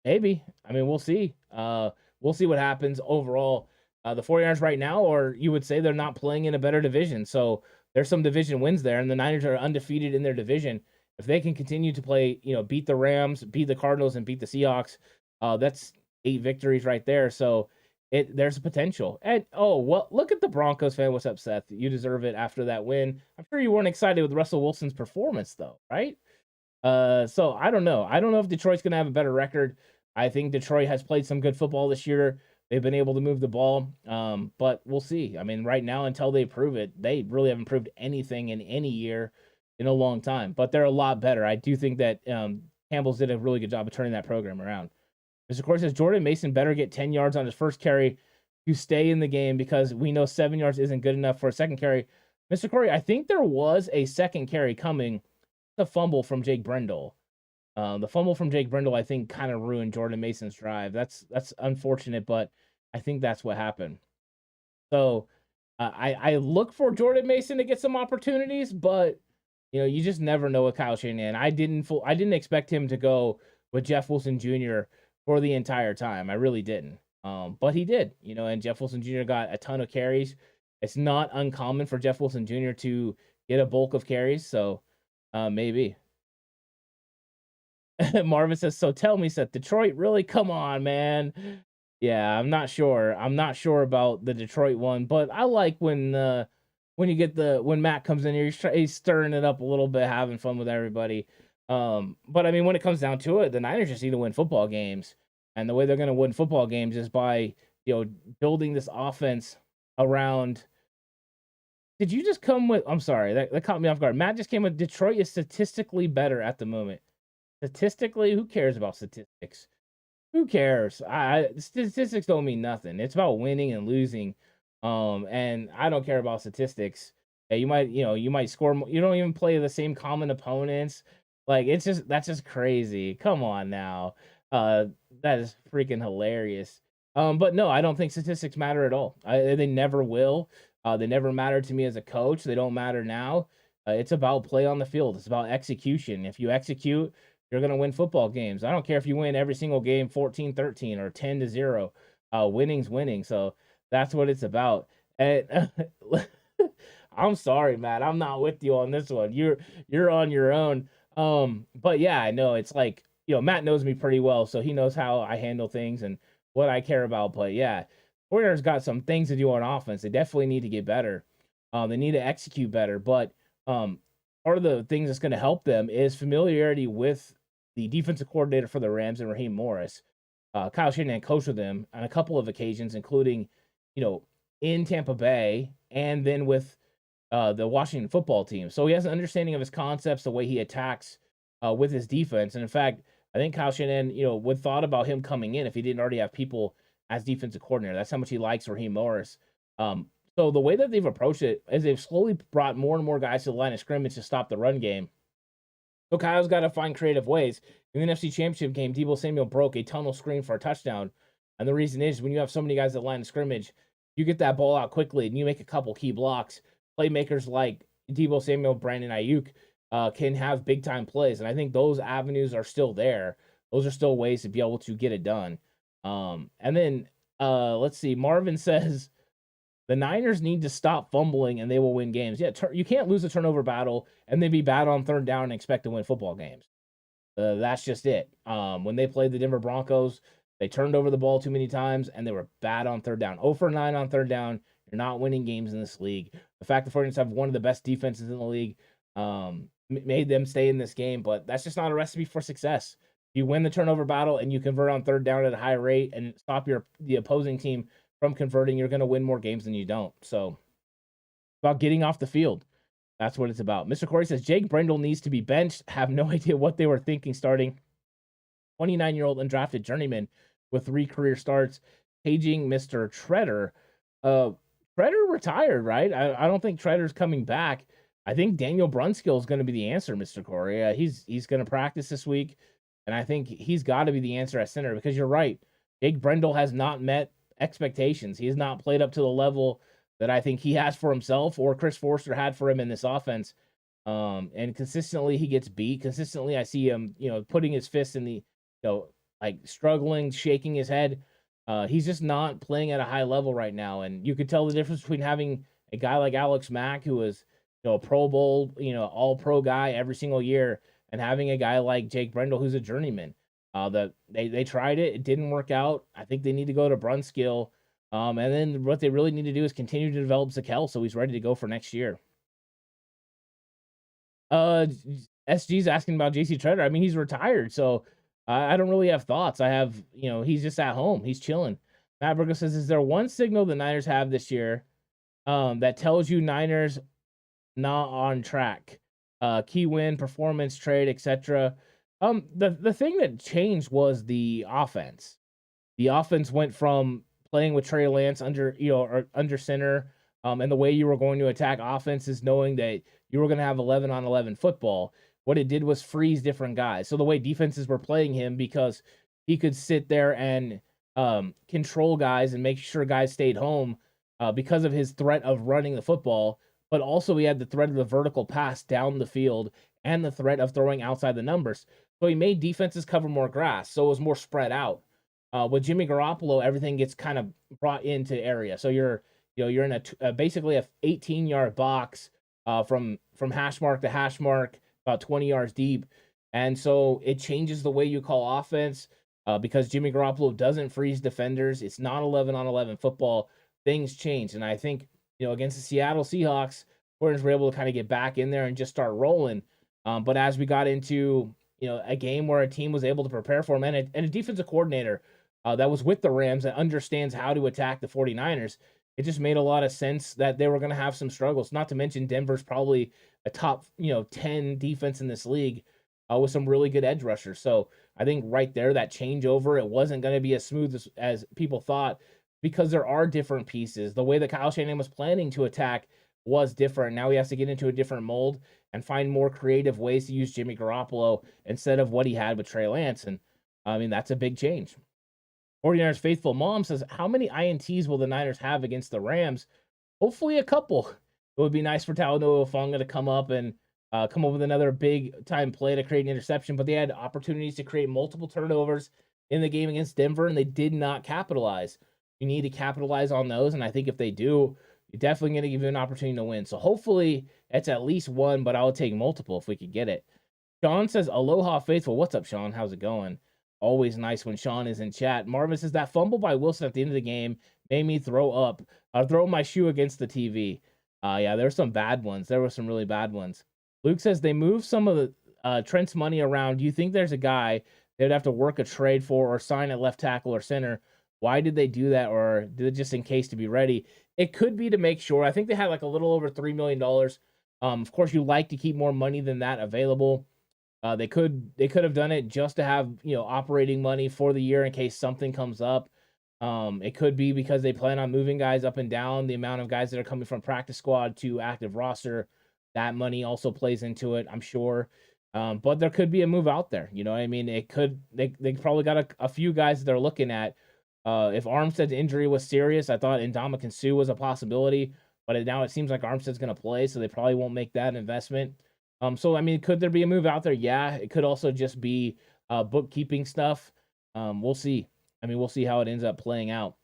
Maybe. I mean, we'll see. We'll see what happens overall. The 49ers right now, or you would say they're not playing in a better division. So there's some division wins there, and the Niners are undefeated in their division. If they can continue to play, beat the Rams, beat the Cardinals, and beat the Seahawks, that's 8 victories right there. So there's a potential. And look at the Broncos fan. What's up, Seth? You deserve it after that win. I'm sure you weren't excited with Russell Wilson's performance, though, right? So I don't know. I don't know if Detroit's going to have a better record. I think Detroit has played some good football this year. They've been able to move the ball, but we'll see. I mean, right now, until they prove it, they really haven't proved anything in any year in a long time. But they're a lot better. I do think that Campbell's did a really good job of turning that program around. Mr. Corey says, Jordan Mason better get 10 yards on his first carry to stay in the game because we know 7 yards isn't good enough for a second carry. Mr. Corey, I think there was a second carry coming. The fumble from Jake Brendel. The fumble from Jake Brendel, I think, kind of ruined Jordan Mason's drive. That's unfortunate, but I think that's what happened. So I look for Jordan Mason to get some opportunities, but you just never know with Kyle Shanahan. I didn't expect him to go with Jeff Wilson Jr. for the entire time. I really didn't. But he did. And Jeff Wilson Jr. got a ton of carries. It's not uncommon for Jeff Wilson Jr. to get a bulk of carries, so maybe. Marvin says, so tell me, Seth, Detroit, really? Come on, man. Yeah, I'm not sure. I'm not sure about the Detroit one, but I like when when Matt comes in here, he's stirring it up a little bit, having fun with everybody. But I mean, when it comes down to it, the Niners just need to win football games. And the way they're going to win football games is by, building this offense around. Did you just come with, I'm sorry, that caught me off guard. Matt just came with Detroit is statistically better at the moment. Statistically, who cares about statistics? Who cares? Statistics don't mean nothing. It's about winning and losing. And I don't care about statistics. Yeah, you might score. You don't even play the same common opponents. Like that's just crazy. Come on now. That is freaking hilarious. But no, I don't think statistics matter at all. They never will. They never mattered to me as a coach. They don't matter now. It's about play on the field. It's about execution. If you execute, you're going to win football games. I don't care if you win every single game 14-13 or 10-0. Winning's winning. So that's what it's about. And I'm sorry, Matt. I'm not with you on this one. You're on your own. But yeah, I know it's like, Matt knows me pretty well, so he knows how I handle things and what I care about. But yeah, Warriors got some things to do on offense. They definitely need to get better. They need to execute better. But part of the things that's going to help them is familiarity with the defensive coordinator for the Rams and Raheem Morris. Kyle Shanahan coached with him on a couple of occasions, including, in Tampa Bay and then with the Washington football team. So he has an understanding of his concepts, the way he attacks with his defense. And in fact, I think Kyle Shanahan, would thought about him coming in if he didn't already have people as defensive coordinator. That's how much he likes Raheem Morris. So the way that they've approached it is they've slowly brought more and more guys to the line of scrimmage to stop the run game. So Kyle's got to find creative ways. In the NFC Championship game, Debo Samuel broke a tunnel screen for a touchdown. And the reason is when you have so many guys at the line of scrimmage, you get that ball out quickly and you make a couple key blocks. Playmakers like Debo Samuel, Brandon Ayuk can have big-time plays. And I think those avenues are still there. Those are still ways to be able to get it done. And then, let's see. Marvin says, the Niners need to stop fumbling and they will win games. Yeah, you can't lose a turnover battle and then be bad on third down and expect to win football games. That's just it. When they played the Denver Broncos, they turned over the ball too many times and they were bad on third down. 0 for 9 on third down. You're not winning games in this league. The fact the 49ers have one of the best defenses in the league made them stay in this game, but that's just not a recipe for success. You win the turnover battle and you convert on third down at a high rate and stop the opposing team from converting, you're going to win more games than you don't. So, about getting off the field. That's what it's about. Mr. Corey says, Jake Brendel needs to be benched. Have no idea what they were thinking starting 29-year-old undrafted journeyman with 3 career starts, paging Mr. Treader. Treader retired, right? I don't think Treader's coming back. I think Daniel Brunskill is going to be the answer, Mr. Corey. He's going to practice this week, and I think he's got to be the answer at center because you're right. Jake Brendel has not met expectations. He has not played up to the level that I think he has for himself or Chris Forster had for him in this offense. And consistently he gets beat. Consistently I see him, putting his fist in the, like struggling, shaking his head. He's just not playing at a high level right now. And you could tell the difference between having a guy like Alex Mack, who is, a Pro Bowl, all pro guy every single year, and having a guy like Jake Brendel, who's a journeyman. That they tried it didn't work out. I think they need to go to Brunskill. And then what they really need to do is continue to develop Zakel so he's ready to go for next year. SG's asking about JC Treader. I mean, he's retired, so I don't really have thoughts. I have, he's just at home. He's chilling. Matt Burger says, is there one signal the Niners have this year that tells you Niners not on track? Key win, performance, trade, etc. The thing that changed was the offense. The offense went from playing with Trey Lance under center, and the way you were going to attack offense is knowing that you were going to have 11-on-11 football. What it did was freeze different guys. So the way defenses were playing him, because he could sit there and control guys and make sure guys stayed home because of his threat of running the football, but also he had the threat of the vertical pass down the field and the threat of throwing outside the numbers. So he made defenses cover more grass, so it was more spread out. With Jimmy Garoppolo, everything gets kind of brought into area. So you're in basically a 18-yard box from hash mark to hash mark, about 20 yards deep. And so it changes the way you call offense because Jimmy Garoppolo doesn't freeze defenders. It's not 11-on-11 football. Things change. And I think, against the Seattle Seahawks, Warriors were able to kind of get back in there and just start rolling. But as we got into, a game where a team was able to prepare for him and a defensive coordinator that was with the Rams that understands how to attack the 49ers, it just made a lot of sense that they were going to have some struggles. Not to mention Denver's probably a top, 10 defense in this league with some really good edge rushers. So I think right there, that changeover, it wasn't going to be as smooth as people thought because there are different pieces. The way that Kyle Shanahan was planning to attack was different. Now he has to get into a different mold and find more creative ways to use Jimmy Garoppolo instead of what he had with Trey Lance. And I mean, that's a big change. 49ers Faithful Mom says, how many INTs will the Niners have against the Rams? Hopefully a couple. It would be nice for Talanoa Hufanga to come up and come up with another big-time play to create an interception, but they had opportunities to create multiple turnovers in the game against Denver, and they did not capitalize. You need to capitalize on those, and I think if they do, you're definitely going to give you an opportunity to win. So hopefully it's at least one, but I would take multiple if we could get it. Sean says, Aloha Faithful. What's up, Sean? How's it going? Always nice when Sean is in chat. Marvin says, that fumble by Wilson at the end of the game made me throw my shoe against the TV. Yeah, there were some bad ones. There were some really bad ones. Luke says, they moved some of the Trent's money around. Do you think there's a guy they'd have to work a trade for or sign at left tackle or center? Why did they do that? Or did it just in case to be ready? It could be to make sure. I think they had like a little over $3 million. Of course, you like to keep more money than that available. They could have done it just to have, operating money for the year in case something comes up. It could be because they plan on moving guys up and down. The amount of guys that are coming from practice squad to active roster, that money also plays into it, I'm sure. But there could be a move out there. You know what I mean? It could. They probably got a few guys that they're looking at. If Armstead's injury was serious, I thought Ndamukong Suh was a possibility, but now it seems like Armstead's going to play, so they probably won't make that investment. So, I mean, could there be a move out there? Yeah, it could also just be bookkeeping stuff. We'll see. I mean, we'll see how it ends up playing out.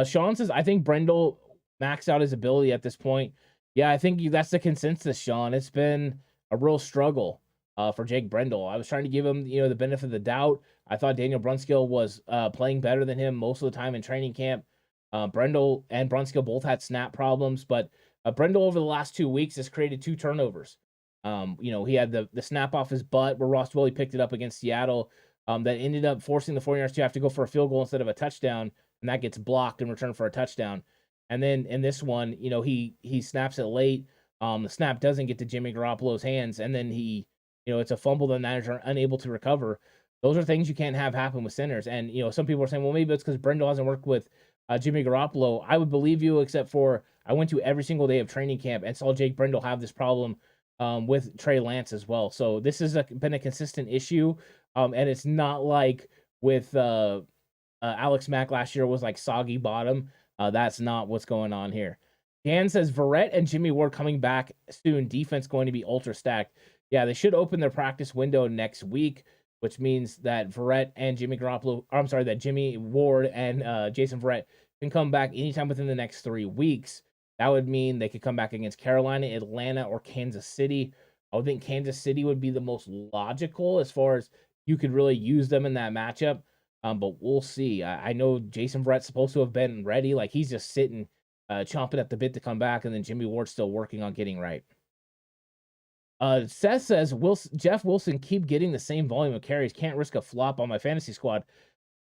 Sean says, I think Brendel maxed out his ability at this point. Yeah, I think that's the consensus, Sean. It's been a real struggle for Jake Brendel. I was trying to give him, the benefit of the doubt. I thought Daniel Brunskill was playing better than him most of the time in training camp. Brendel and Brunskill both had snap problems, but Brendel over the last 2 weeks has created 2 turnovers. He had the snap off his butt where Ross Willie picked it up against Seattle that ended up forcing the 49ers to have to go for a field goal instead of a touchdown, and that gets blocked in return for a touchdown. And then in this one, he snaps it late. The snap doesn't get to Jimmy Garoppolo's hands, and then it's a fumble the Niners are unable to recover. Those are things you can't have happen with centers. And, some people are saying, well, maybe it's because Brendel hasn't worked with Jimmy Garoppolo, I would believe you, except for I went to every single day of training camp and saw Jake Brendel have this problem with Trey Lance as well. So this has been a consistent issue, and it's not like with Alex Mack last year was like soggy bottom. That's not what's going on here. Dan says Verrett and Jimmy Ward coming back soon. Defense going to be ultra stacked. Yeah, they should open their practice window next week, which means that Verrett and Jimmy Garoppolo, that Jimmy Ward and Jason Verrett can come back anytime within the next 3 weeks. That would mean they could come back against Carolina, Atlanta, or Kansas City. I would think Kansas City would be the most logical as far as you could really use them in that matchup. But we'll see. I know Jason Verrett's supposed to have been ready. Like, he's just sitting, chomping at the bit to come back, and then Jimmy Ward's still working on getting right. Seth says, Jeff Wilson keep getting the same volume of carries. Can't risk a flop on my fantasy squad.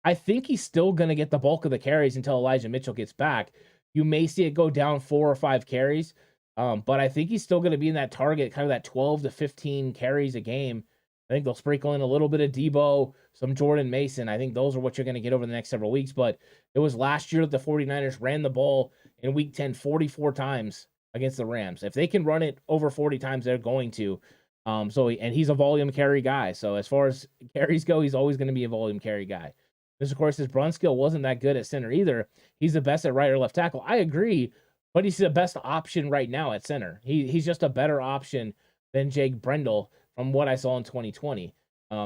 I think he's still going to get the bulk of the carries until Elijah Mitchell gets back. You may see it go down 4 or 5 carries, but I think he's still going to be in that target, kind of that 12 to 15 carries a game. I think they'll sprinkle in a little bit of Debo, some Jordan Mason. I think those are what you're going to get over the next several weeks. But it was last year that the 49ers ran the ball in week 10 44 times against the Rams. If they can run it over 40 times, they're going to. And he's a volume carry guy. So as far as carries go, he's always going to be a volume carry guy. This, of course, is Brunskill wasn't that good at center either. He's the best at right or left tackle. I agree, but he's the best option right now at center. He's just a better option than Jake Brendel from what I saw in 2020.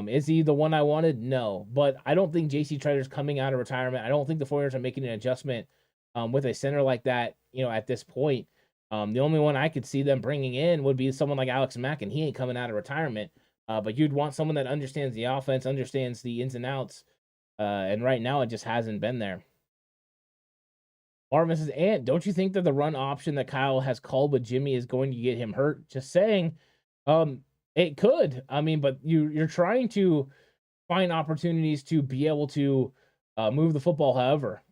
Is he the one I wanted? No, but I don't think J.C. Treader's coming out of retirement. I don't think the 49ers are making an adjustment with a center like that, at this point. The only one I could see them bringing in would be someone like Alex Mack, and he ain't coming out of retirement. But you'd want someone that understands the offense, understands the ins and outs, and right now it just hasn't been there. Marvin says, "Ant, don't you think that the run option that Kyle has called with Jimmy is going to get him hurt?" Just saying. It could. I mean, but you're trying to find opportunities to be able to move the football. However,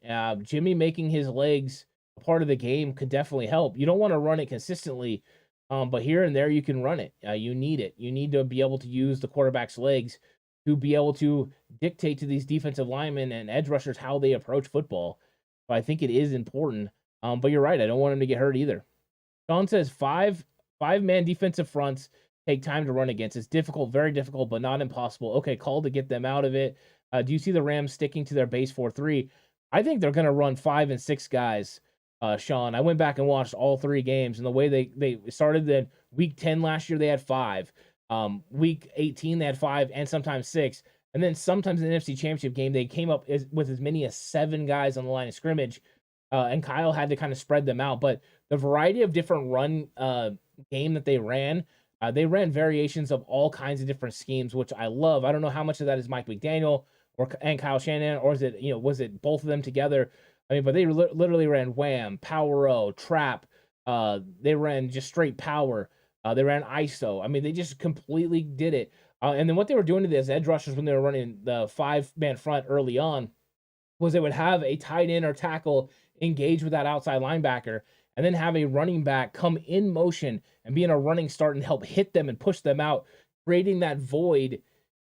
Jimmy making his legs a part of the game could definitely help. You don't want to run it consistently, but here and there you can run it. You need it. You need to be able to use the quarterback's legs to be able to dictate to these defensive linemen and edge rushers how they approach football. So I think it is important. But you're right. I don't want him to get hurt either. Sean says five-man defensive fronts take time to run against. It's difficult, very difficult, but not impossible. Okay, call to get them out of it. Do you see the Rams sticking to their base 4-3? I think they're going to run 5 and 6 guys, Sean. I went back and watched all 3 games, and the way they started in week 10 last year, they had 5. Week 18, they had 5 and sometimes 6. And then sometimes in the NFC Championship game, they came up with as many as 7 guys on the line of scrimmage, and Kyle had to kind of spread them out. But the variety of different run game that they ran variations of all kinds of different schemes, which I love. I don't know how much of that is Mike McDaniel and Kyle Shanahan, or is it, was it both of them together? I mean, but they literally ran wham, power-o, trap. They ran just straight power. They ran ISO. I mean, they just completely did it. And then what they were doing to these edge rushers when they were running the 5-man front early on was they would have a tight end or tackle engage with that outside linebacker, and then have a running back come in motion and be in a running start and help hit them and push them out, creating that void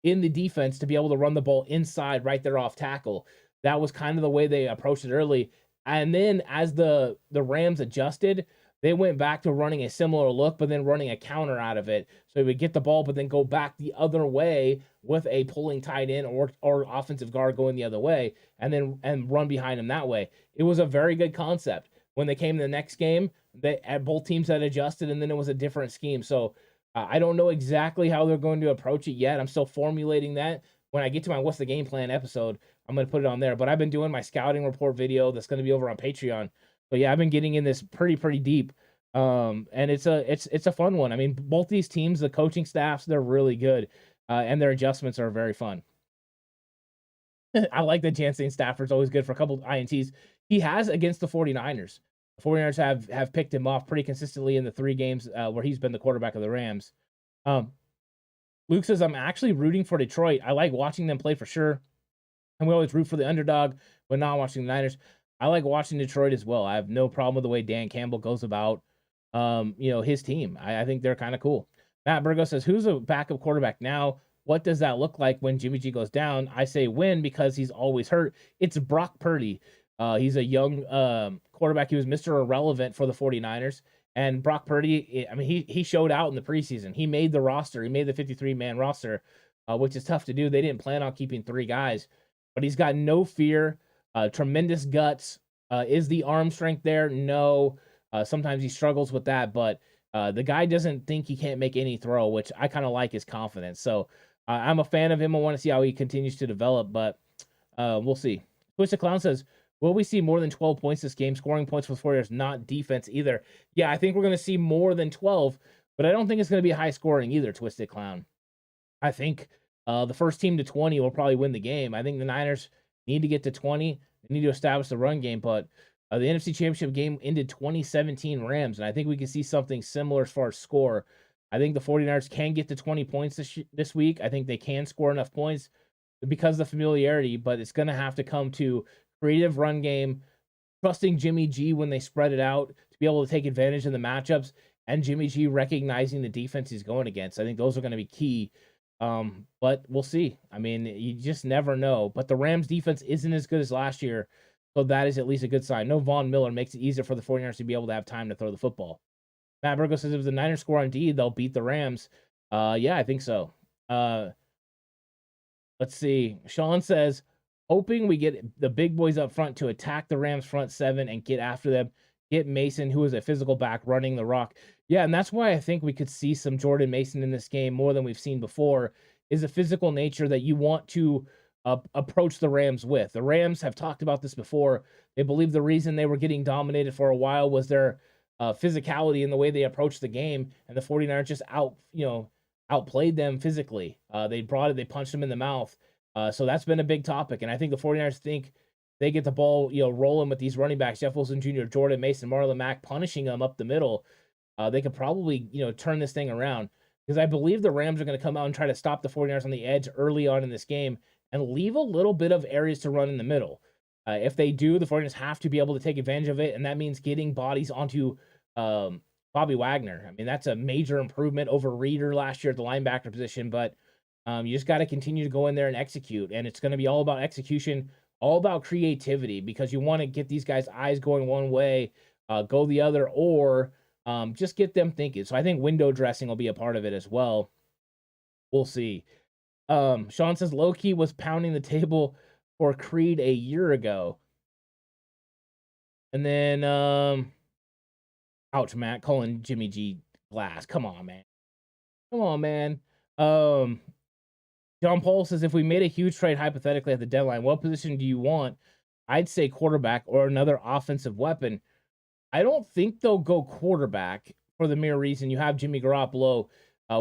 in the defense to be able to run the ball inside right there off tackle. That was kind of the way they approached it early. And then as the Rams adjusted, they went back to running a similar look, but then running a counter out of it. So he would get the ball, but then go back the other way with a pulling tight end or offensive guard going the other way, and run behind him that way. It was a very good concept. When they came to the next game, both teams had adjusted, and then it was a different scheme. So I don't know exactly how they're going to approach it yet. I'm still formulating that. When I get to my What's the Game Plan episode, I'm going to put it on there. But I've been doing my scouting report video that's going to be over on Patreon. So yeah, I've been getting in this pretty deep. And it's a fun one. I mean, both these teams, the coaching staffs, they're really good. And their adjustments are very fun. I like that Jansen Stafford's always good for a couple of INTs. He has against the 49ers. The 49ers have picked him off pretty consistently in the 3 games where he's been the quarterback of the Rams. Luke says, I'm actually rooting for Detroit. I like watching them play for sure. And we always root for the underdog, but not watching the Niners. I like watching Detroit as well. I have no problem with the way Dan Campbell goes about his team. I think they're kind of cool. Matt Burgo says, who's a backup quarterback now? What does that look like when Jimmy G goes down? I say win because he's always hurt. It's Brock Purdy. He's a young quarterback. He was Mr. Irrelevant for the 49ers. And Brock Purdy, I mean, he showed out in the preseason. He made the roster. He made the 53-man roster, which is tough to do. They didn't plan on keeping 3 guys. But he's got no fear, tremendous guts. Is the arm strength there? No. Sometimes he struggles with that, but the guy doesn't think he can't make any throw, which I kind of like his confidence. So I'm a fan of him. I want to see how he continues to develop, but we'll see. Twisted Clown says, will we see more than 12 points this game? Scoring points for the Warriors, not defense either. Yeah, I think we're going to see more than 12, but I don't think it's going to be high scoring either, Twisted Clown. I think the first team to 20 will probably win the game. I think the Niners need to get to 20. They need to establish the run game, but the NFC Championship game ended 2017 Rams, and I think we can see something similar as far as score. I think the 49ers can get to 20 points this week. I think they can score enough points because of the familiarity, but it's going to have to come to creative run game, trusting Jimmy G when they spread it out to be able to take advantage of the matchups, and Jimmy G recognizing the defense he's going against. I think those are going to be key. But we'll see. I mean, you just never know. But the Rams defense isn't as good as last year, so that is at least a good sign. No Von Miller makes it easier for the 49ers to be able to have time to throw the football. Matt Burgo says if the Niners score on D, they'll beat the Rams. Yeah, I think so. Let's see. Sean says, hoping we get the big boys up front to attack the Rams front 7 and get after them. Get Mason, who is a physical back, running the rock. Yeah, and that's why I think we could see some Jordan Mason in this game more than we've seen before, is the physical nature that you want to approach the Rams with. The Rams have talked about this before. They believe the reason they were getting dominated for a while was their physicality in the way they approached the game, and the 49ers just outplayed them physically. They punched them in the mouth. So that's been a big topic, and I think the 49ers think they get the ball, rolling with these running backs, Jeff Wilson Jr., Jordan Mason, Marlon Mack, punishing them up the middle. They could probably, turn this thing around, because I believe the Rams are going to come out and try to stop the 49ers on the edge early on in this game and leave a little bit of areas to run in the middle. If they do, the 49ers have to be able to take advantage of it, and that means getting bodies onto Bobby Wagner. I mean, that's a major improvement over Reeder last year at the linebacker position, but you just got to continue to go in there and execute, and it's going to be all about execution, all about creativity, because you want to get these guys' eyes going one way, go the other, or just get them thinking. So I think window dressing will be a part of it as well. We'll see. Sean says Loki was pounding the table for Creed a year ago. And then, ouch, Matt, calling Jimmy G glass. Come on, man. John Paul says, if we made a huge trade hypothetically at the deadline, what position do you want? I'd say quarterback or another offensive weapon. I don't think they'll go quarterback for the mere reason you have Jimmy Garoppolo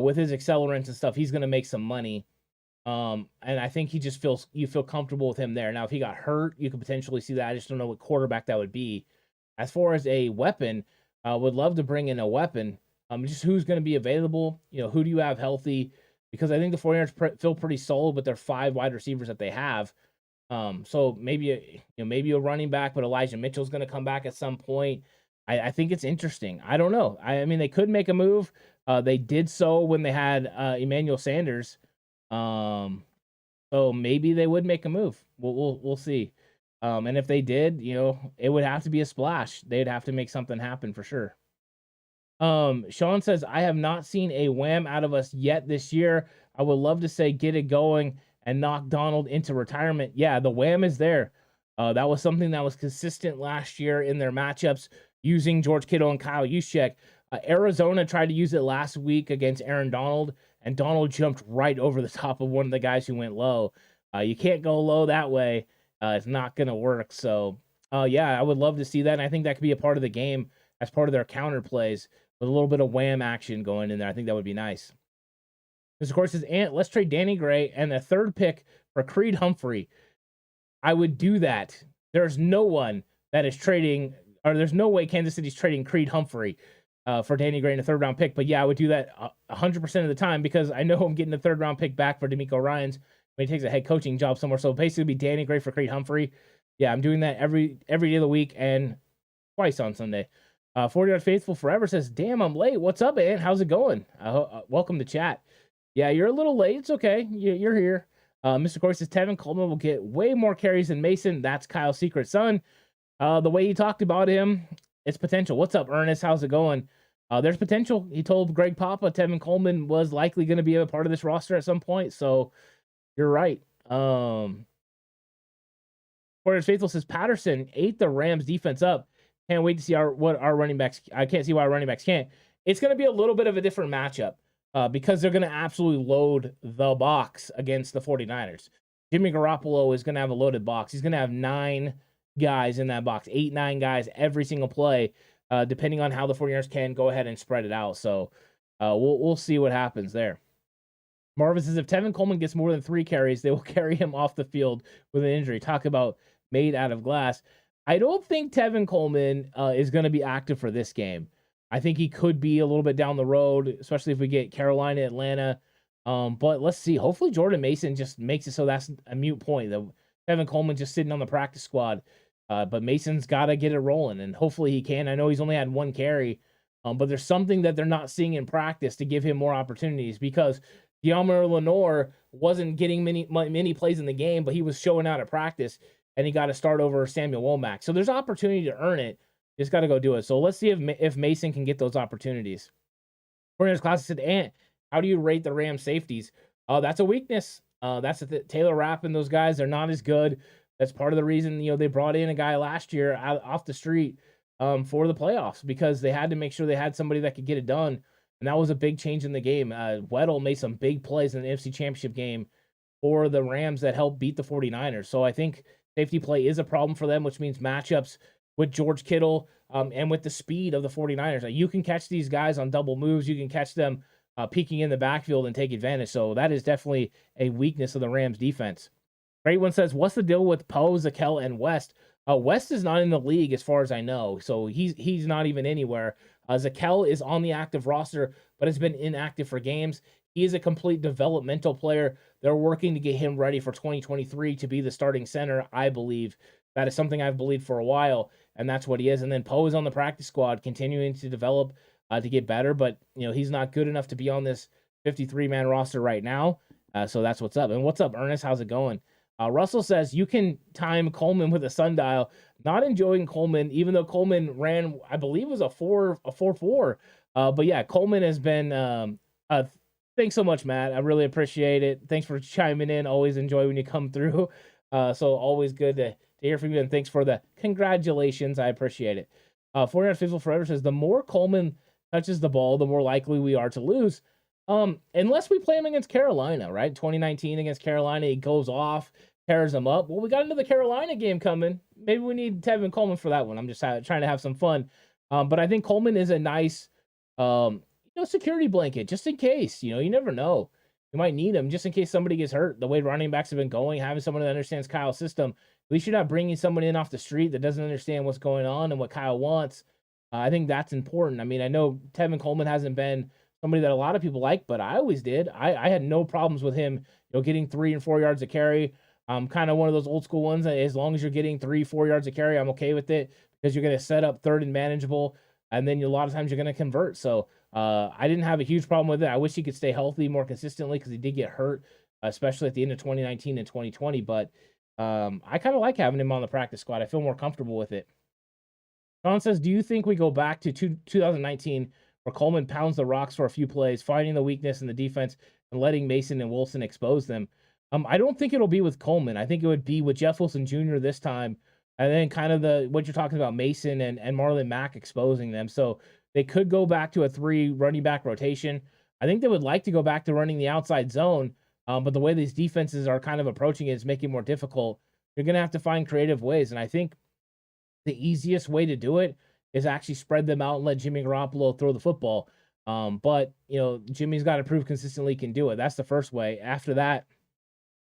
with his accelerants and stuff. He's going to make some money. And I think you feel comfortable with him there. Now, if he got hurt, you could potentially see that. I just don't know what quarterback that would be. As far as a weapon, would love to bring in a weapon. Just who's going to be available? Who do you have healthy? Because I think the 49ers feel pretty solid with their 5 wide receivers that they have. So maybe a running back, but Elijah Mitchell's going to come back at some point. I think it's interesting. I don't know. I mean, they could make a move. They did so when they had Emmanuel Sanders. So maybe they would make a move. We'll see. And if they did, it would have to be a splash. They'd have to make something happen for sure. Sean says, I have not seen a wham out of us yet this year. I would love to say get it going and knock Donald into retirement. Yeah, the wham is there. That was something that was consistent last year in their matchups using George Kittle and Kyle Juszczyk. Arizona tried to use it last week against Aaron Donald, and Donald jumped right over the top of one of the guys who went low. You can't go low that way. It's not going to work. So, yeah, I would love to see that, and I think that could be a part of the game as part of their counter plays with a little bit of wham action going in there. I think that would be nice. This, of course, is let's trade Danny Gray and a 3rd pick for Creed Humphrey. I would do that. There's no one that is trading, or there's no way Kansas City's trading Creed Humphrey for Danny Gray and a 3rd round pick. But yeah, I would do that 100% of the time, because I know I'm getting a 3rd round pick back for DeMeco Ryans when he takes a head coaching job somewhere. So basically, be Danny Gray for Creed Humphrey. Yeah, I'm doing that every day of the week and twice on Sunday. 40-Yard Faithful Forever says, damn, I'm late. What's up, Ant? How's it going? Welcome to chat. Yeah, you're a little late. It's okay. You're here. Mr. Corey says, Tevin Coleman will get way more carries than Mason. That's Kyle's secret son. The way he talked about him, it's potential. What's up, Ernest? How's it going? There's potential. He told Greg Papa Tevin Coleman was likely going to be a part of this roster at some point. So you're right. Warriors Faithful says Patterson ate the Rams defense up. Can't wait to see what our running backs. I can't see why our running backs can't. It's going to be a little bit of a different matchup because they're going to absolutely load the box against the 49ers. Jimmy Garoppolo is going to have a loaded box. He's going to have 9 guys in that box, 8, 9 guys every single play, depending on how the 49ers can go ahead and spread it out. So we'll see what happens there. Marvin says if Tevin Coleman gets more than 3 carries, they will carry him off the field with an injury. Talk about made out of glass. I don't think Tevin Coleman is going to be active for this game. I think he could be a little bit down the road, especially if we get Carolina, Atlanta. But let's see. Hopefully Jordan Mason just makes it so that's a mute point. That Tevin Coleman just sitting on the practice squad. But Mason's got to get it rolling, and hopefully he can. I know he's only had 1 carry, but there's something that they're not seeing in practice to give him more opportunities because Deommodore Lenoir wasn't getting many plays in the game, but he was showing out at practice, and he got to start over Samuel Womack. So there's opportunity to earn it. Just got to go do it. So let's see if Mason can get those opportunities. 49ers Classic said, Ant, how do you rate the Rams safeties? That's a weakness. That's Taylor Rapp and those guys. They're not as good. That's part of the reason they brought in a guy last year off the street for the playoffs because they had to make sure they had somebody that could get it done. And that was a big change in the game. Weddle made some big plays in the NFC Championship game for the Rams that helped beat the 49ers. So I think safety play is a problem for them, which means matchups with George Kittle and with the speed of the 49ers. You can catch these guys on double moves. You can catch them peeking in the backfield and take advantage. So that is definitely a weakness of the Rams defense. Great one says, what's the deal with Poe, Zakelj, and West? West is not in the league as far as I know. So he's not even anywhere. Zakelj is on the active roster, but has been inactive for games. He is a complete developmental player. They're working to get him ready for 2023 to be the starting center, I believe. That is something I've believed for a while, and that's what he is. And then Poe is on the practice squad, continuing to develop to get better, but he's not good enough to be on this 53-man roster right now. So that's what's up. And what's up, Ernest? How's it going? Russell says you can time Coleman with a sundial. Not enjoying Coleman, even though Coleman ran, I believe, it was a 4.4. But yeah, Coleman has been. Thanks so much, Matt. I really appreciate it. Thanks for chiming in. Always enjoy when you come through. So always good to hear from you. And thanks for the congratulations. I appreciate it. 49ers Faithful Forever says the more Coleman touches the ball, the more likely we are to lose. Unless we play him against Carolina, right? 2019 against Carolina, he goes off, tears them up. Well, we got another Carolina game coming. Maybe we need Tevin Coleman for that one. I'm just trying to have some fun. But I think Coleman is a nice, security blanket just in case. You never know. You might need him just in case somebody gets hurt. The way running backs have been going, having someone that understands Kyle's system. At least you're not bringing someone in off the street that doesn't understand what's going on and what Kyle wants. I think that's important. I mean, I know Tevin Coleman hasn't been somebody that a lot of people like, but I always did. I had no problems with him, getting 3 and 4 yards of carry. I'm kind of one of those old school ones that as long as you're getting 3-4 yards of carry, I'm okay with it because you're going to set up third and manageable, and then a lot of times you're going to convert. So I didn't have a huge problem with it. I wish he could stay healthy more consistently because he did get hurt, especially at the end of 2019 and 2020. But I kind of like having him on the practice squad. I feel more comfortable with it. Sean says, do you think we go back to 2019 where Coleman pounds the rocks for a few plays, finding the weakness in the defense and letting Mason and Wilson expose them? I don't think it'll be with Coleman. I think it would be with Jeff Wilson Jr. this time, and then kind of what you're talking about, Mason and Marlon Mack exposing them. So they could go back to a 3 running back rotation. I think they would like to go back to running the outside zone, but the way these defenses are kind of approaching it is making it more difficult. You're going to have to find creative ways, and I think the easiest way to do it is actually spread them out and let Jimmy Garoppolo throw the football. But Jimmy's got to prove consistently he can do it. That's the first way. After that,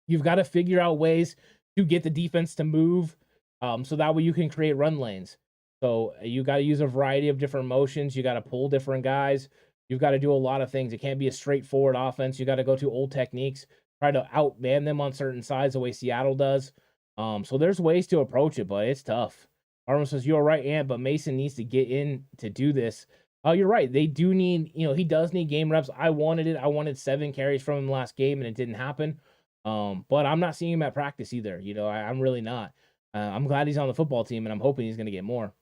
you've got to figure out ways to get the defense to move so that way you can create run lanes. So you got to use a variety of different motions. You got to pull different guys. You've got to do a lot of things. It can't be a straightforward offense. You got to go to old techniques, try to outman them on certain sides the way Seattle does. So there's ways to approach it, but it's tough. Arnold says, you're right, Ant, but Mason needs to get in to do this. You're right. They do need, he does need game reps. I wanted it. I wanted 7 carries from him last game, and it didn't happen. But I'm not seeing him at practice either. I'm really not. I'm glad he's on the football team, and I'm hoping he's going to get more.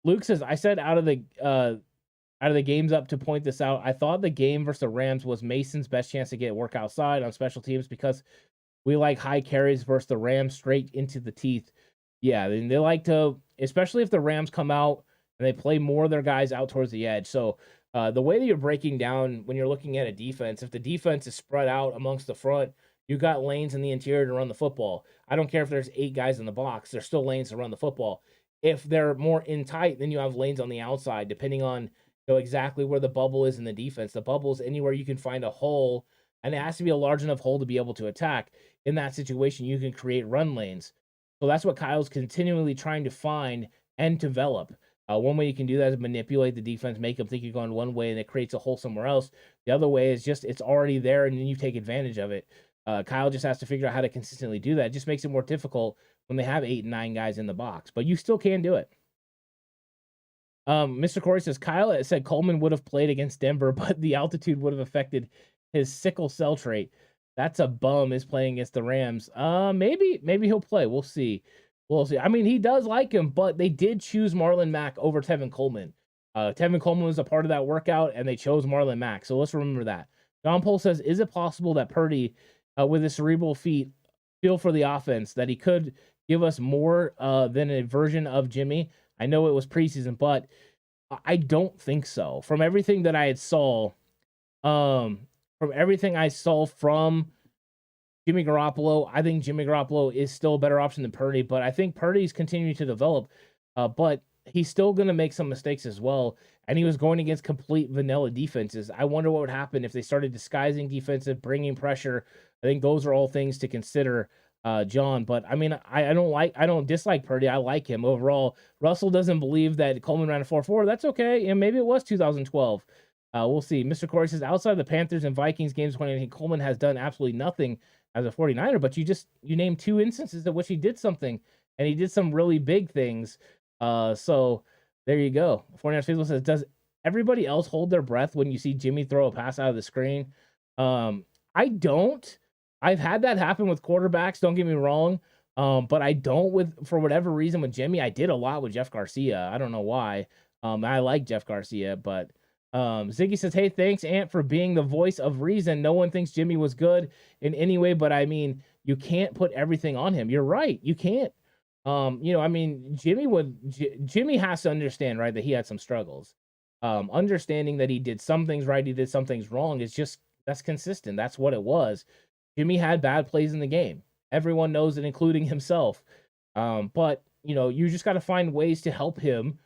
Luke says, I said out of the games up to point this out, I thought the game versus the Rams was Mason's best chance to get work outside on special teams because we like high carries versus the Rams straight into the teeth. Yeah, they like to, especially if the Rams come out and they play more of their guys out towards the edge. So the way that you're breaking down when you're looking at a defense, if the defense is spread out amongst the front, you got lanes in the interior to run the football. I don't care if there's 8 guys in the box, there's still lanes to run the football. If they're more in tight, then you have lanes on the outside, depending on exactly where the bubble is in the defense. The bubble is anywhere you can find a hole, and it has to be a large enough hole to be able to attack. In that situation, you can create run lanes. So that's what Kyle's continually trying to find and develop. One way you can do that is manipulate the defense, make them think you're going one way, and it creates a hole somewhere else. The other way is just it's already there, and then you take advantage of it. Kyle just has to figure out how to consistently do that. It just makes it more difficult when they have 8 and 9 guys in the box, but you still can do it. Mr. Corey says, Kyle said Coleman would have played against Denver, but the altitude would have affected his sickle cell trait. That's a bum is playing against the Rams. Maybe he'll play. We'll see. I mean, he does like him, but they did choose Marlon Mack over Tevin Coleman. Tevin Coleman was a part of that workout, and they chose Marlon Mack. So let's remember that. John Pohl says, is it possible that Purdy, with his cerebral feel for the offense, that he could give us more than a version of Jimmy? I know it was preseason, but I don't think so. From everything that I saw from Jimmy Garoppolo, I think Jimmy Garoppolo is still a better option than Purdy, but I think Purdy's continuing to develop, but he's still going to make some mistakes as well, and he was going against complete vanilla defenses. I wonder what would happen if they started disguising defensive, bringing pressure. I think those are all things to consider, John, but I mean, I don't dislike Purdy. I like him overall. Russell doesn't believe that Coleman ran a 4.4. That's okay, and maybe it was 2012. We'll see. Mr. Corey says, outside the Panthers and Vikings games, when Coleman has done absolutely nothing as a 49er, but you named 2 instances in which he did something, and he did some really big things. So there you go. 49ers Faithful says, does everybody else hold their breath when you see Jimmy throw a pass out of the screen? I don't. I've had that happen with quarterbacks, don't get me wrong, but I don't for whatever reason with Jimmy. I did a lot with Jeff Garcia. I don't know why. I like Jeff Garcia, but Ziggy says, hey, thanks, Ant, for being the voice of reason. No one thinks Jimmy was good in any way, but I mean, you can't put everything on him. You're right. You can't. I mean, Jimmy has to understand, right, that he had some struggles. Understanding that he did some things right, he did some things wrong, that's consistent. That's what it was. Jimmy had bad plays in the game. Everyone knows it, including himself. But, you just got to find ways to help him,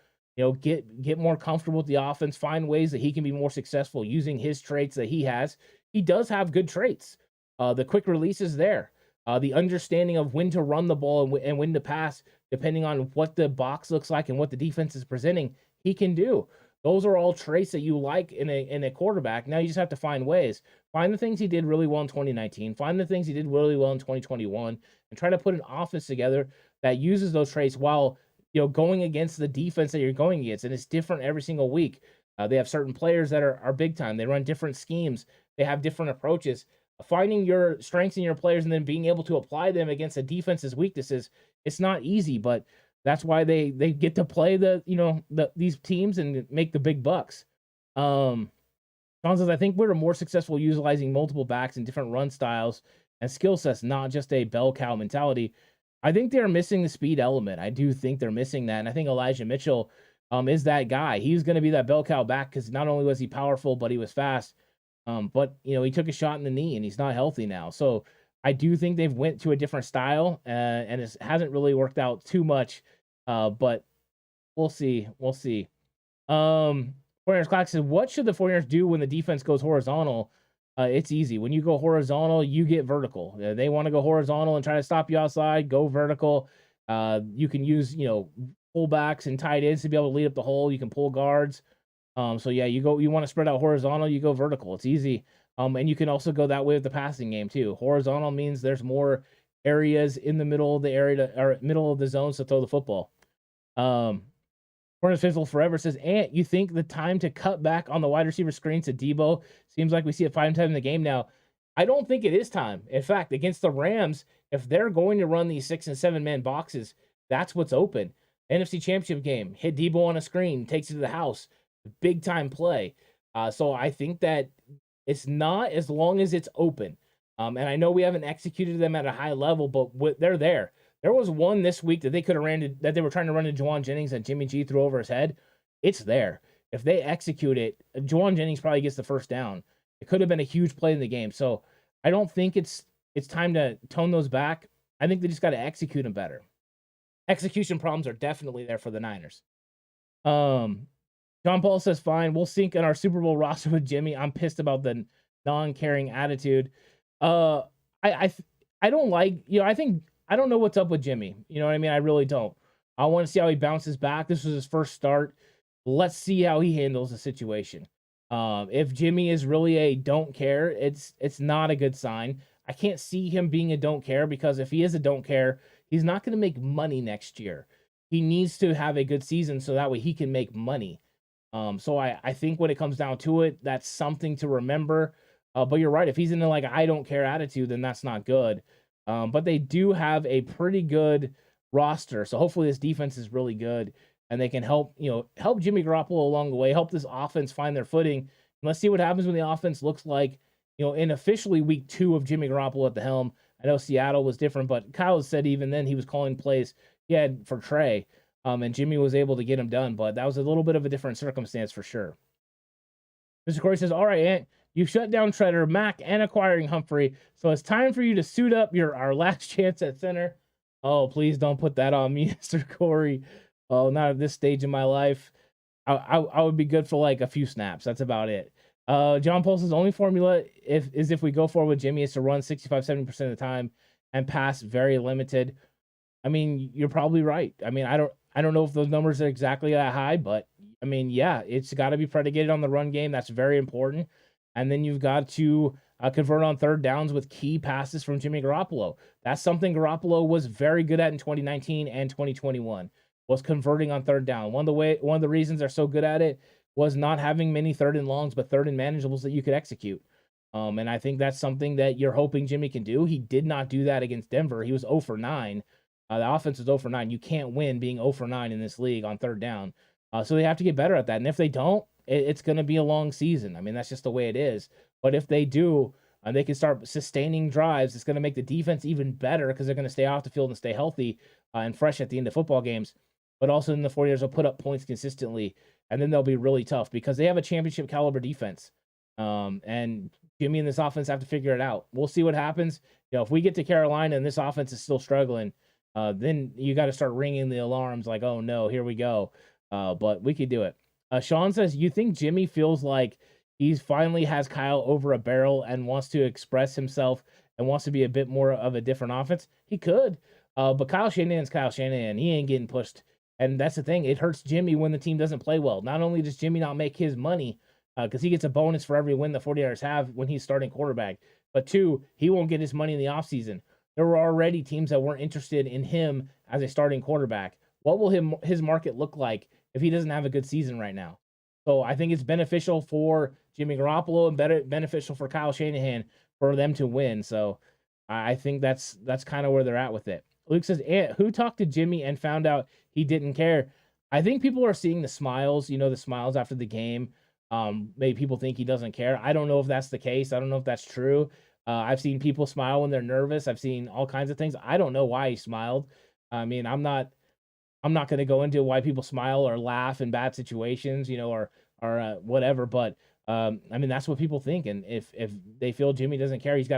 get more comfortable with the offense, find ways that he can be more successful using his traits that he has. He does have good traits. The quick release is there. The understanding of when to run the ball and when to pass, depending on what the box looks like and what the defense is presenting, he can do. Those are all traits that you like in a quarterback. Now you just have to find ways. Find the things he did really well in 2019. Find the things he did really well in 2021, and try to put an offense together that uses those traits while going against the defense that you're going against. And it's different every single week. They have certain players that are big time. They run different schemes. They have different approaches. Finding your strengths in your players and then being able to apply them against a defense's weaknesses, it's not easy, but that's why they get to play these teams and make the big bucks. John says, I think we're more successful utilizing multiple backs and different run styles and skill sets, not just a bell cow mentality. I think they're missing the speed element. I do think they're missing that. And I think Elijah Mitchell is that guy. He's going to be that bell cow back because not only was he powerful, but he was fast. But he took a shot in the knee and he's not healthy now. So I do think they've went to a different style and it hasn't really worked out too much. But we'll see. 49ers Clock says, what should the 49ers do when the defense goes horizontal? It's easy. When you go horizontal, you get vertical. They want to go horizontal and try to stop you outside, go vertical. You can use, fullbacks and tight ends to be able to lead up the hole. You can pull guards. So yeah, you want to spread out horizontal, you go vertical. It's easy. And you can also go that way with the passing game too. Horizontal means there's more areas in the middle of the area or middle of the zones to throw the football. Corner Fizzle Forever says, Ant, you think the time to cut back on the wide receiver screens to Debo? Seems like we see it 5 times in the game now. I don't think it is time. In fact, against the Rams, if they're going to run these 6 and 7 man boxes, that's what's open. NFC Championship game, hit Debo on a screen, takes it to the house, big time play. So I think that it's not as long as it's open. And I know we haven't executed them at a high level, but they're there. There was one this week that they could have ran that they were trying to run to Juwan Jennings and Jimmy G threw over his head. It's there. If they execute it, Juwan Jennings probably gets the first down. It could have been a huge play in the game. So I don't think it's time to tone those back. I think they just got to execute them better. Execution problems are definitely there for the Niners. John Paul says, fine, we'll sync in our Super Bowl roster with Jimmy. I'm pissed about the non-caring attitude. I don't like, I don't know what's up with Jimmy. You know what I mean? I really don't. I want to see how he bounces back. This was his first start. Let's see how he handles the situation. If Jimmy is really a don't care, it's not a good sign. I can't see him being a don't care, because if he is a don't care, he's not going to make money next year. He needs to have a good season so that way he can make money. So I think when it comes down to it, that's something to remember. But you're right. If he's in a I don't care attitude, then that's not good. But they do have a pretty good roster. So hopefully this defense is really good and they can help Jimmy Garoppolo along the way, help this offense find their footing. And let's see what happens when the offense looks like, in officially week 2 of Jimmy Garoppolo at the helm. I know Seattle was different, but Kyle said even then he was calling plays he had for Trey, and Jimmy was able to get him done. But that was a little bit of a different circumstance for sure. Mr. Corey says, all right, Ant, you've shut down Treader, Mack, and acquiring Humphrey, so it's time for you to suit up. You're our last chance at center. Oh, please don't put that on me, Mr. Corey. Oh, not at this stage in my life. I would be good for a few snaps. That's about it. John Paul says, only formula if we go forward with Jimmy is to run 65-70% of the time and pass very limited. I mean, you're probably right. I mean, I don't know if those numbers are exactly that high, but I mean, yeah, it's got to be predicated on the run game. That's very important. And then you've got to convert on third downs with key passes from Jimmy Garoppolo. That's something Garoppolo was very good at in 2019 and 2021, was converting on third down. One of the reasons they're so good at it was not having many third and longs, but third and manageables that you could execute. And I think that's something that you're hoping Jimmy can do. He did not do that against Denver. He was 0 for 9. The offense was 0 for 9. You can't win being 0 for 9 in this league on third down. So they have to get better at that. And if they don't, it's going to be a long season. I mean, that's just the way it is. But if they do, and they can start sustaining drives, it's going to make the defense even better because they're going to stay off the field and stay healthy and fresh at the end of football games. But also in the 49ers will put up points consistently, and then they'll be really tough because they have a championship caliber defense. And Jimmy and this offense have to figure it out. We'll see what happens. If we get to Carolina and this offense is still struggling, then you got to start ringing the alarms like, oh no, here we go. But we could do it. Sean says, you think Jimmy feels like he finally has Kyle over a barrel and wants to express himself and wants to be a bit more of a different offense? He could. But Kyle Shanahan's Kyle Shanahan. He ain't getting pushed. And that's the thing. It hurts Jimmy when the team doesn't play well. Not only does Jimmy not make his money, because he gets a bonus for every win the 49ers have when he's starting quarterback, but 2, he won't get his money in the offseason. There were already teams that weren't interested in him as a starting quarterback. What will his market look like if he doesn't have a good season right now? So I think it's beneficial for Jimmy Garoppolo and beneficial for Kyle Shanahan for them to win. So I think that's kind of where they're at with it. Luke says, who talked to Jimmy and found out he didn't care? I think people are seeing the smiles, the smiles after the game. Maybe people think he doesn't care. I don't know if that's the case. I don't know if that's true. I've seen people smile when they're nervous. I've sseen all kinds of things. I don't know why he smiled. I mean, I'm not going to go into why people smile or laugh in bad situations, or whatever. But I mean, that's what people think. And if they feel Jimmy doesn't care, he's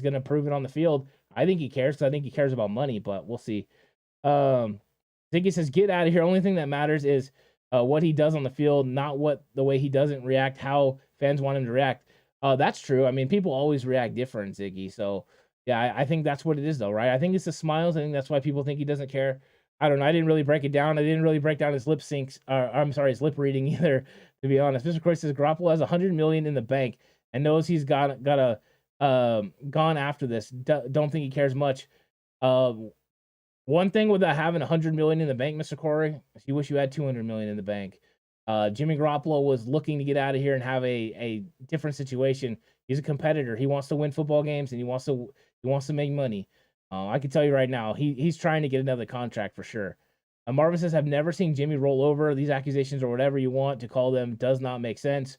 going to prove it on the field. I think he cares because I think he cares about money. But we'll see. Ziggy says, get out of here. Only thing that matters is what he does on the field, not the way he doesn't react, how fans want him to react. That's true. I mean, people always react different, Ziggy. So, yeah, I think that's what it is, though, right? I think it's the smiles. I think that's why people think he doesn't care. I don't know. I didn't really break it down. I didn't really break down his lip syncs. His lip reading either, to be honest. Mr. Croy says Garoppolo has $100 million in the bank and knows he's gone after this. Don't think he cares much. One thing with having $100 million in the bank, Mr. Corey, you wish you had $200 million in the bank. Jimmy Garoppolo was looking to get out of here and have a different situation. He's a competitor. He wants to win football games, and he wants to make money. I can tell you right now, he's trying to get another contract for sure. Marvin says, I've never seen Jimmy roll over. These accusations or whatever you want to call them does not make sense.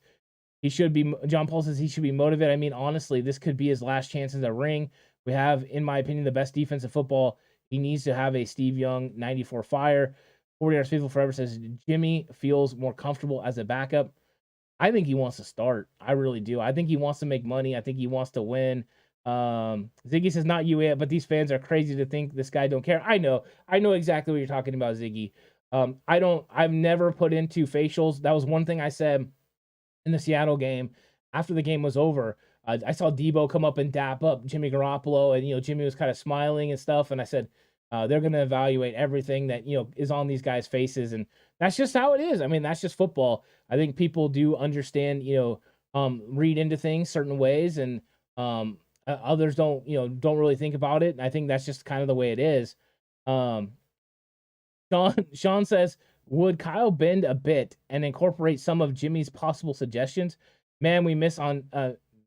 He should be, John Paul says he should be motivated. I mean, honestly, this could be his last chance in the ring. We have, in my opinion, the best defense in football. He needs to have a Steve Young 94 fire. 40 Yards Faithful Forever says Jimmy feels more comfortable as a backup. I think he wants to start. I really do. I think he wants to make money. I think he wants to win. Ziggy says, not you yet, but these fans are crazy to think this guy don't care. I know exactly what you're talking about, Ziggy. I've never put into facials. That was one thing I said in the Seattle game after the game was over. I saw Debo come up and dap up Jimmy Garoppolo, and Jimmy was kind of smiling and stuff, and I said they're going to evaluate everything that is on these guys' faces, and that's just how it is. I mean, that's just football. I think people do understand, read into things certain ways, and others don't really think about it. And I think that's just kind of the way it is. Sean says, would Kyle bend a bit and incorporate some of Jimmy's possible suggestions? Man, we miss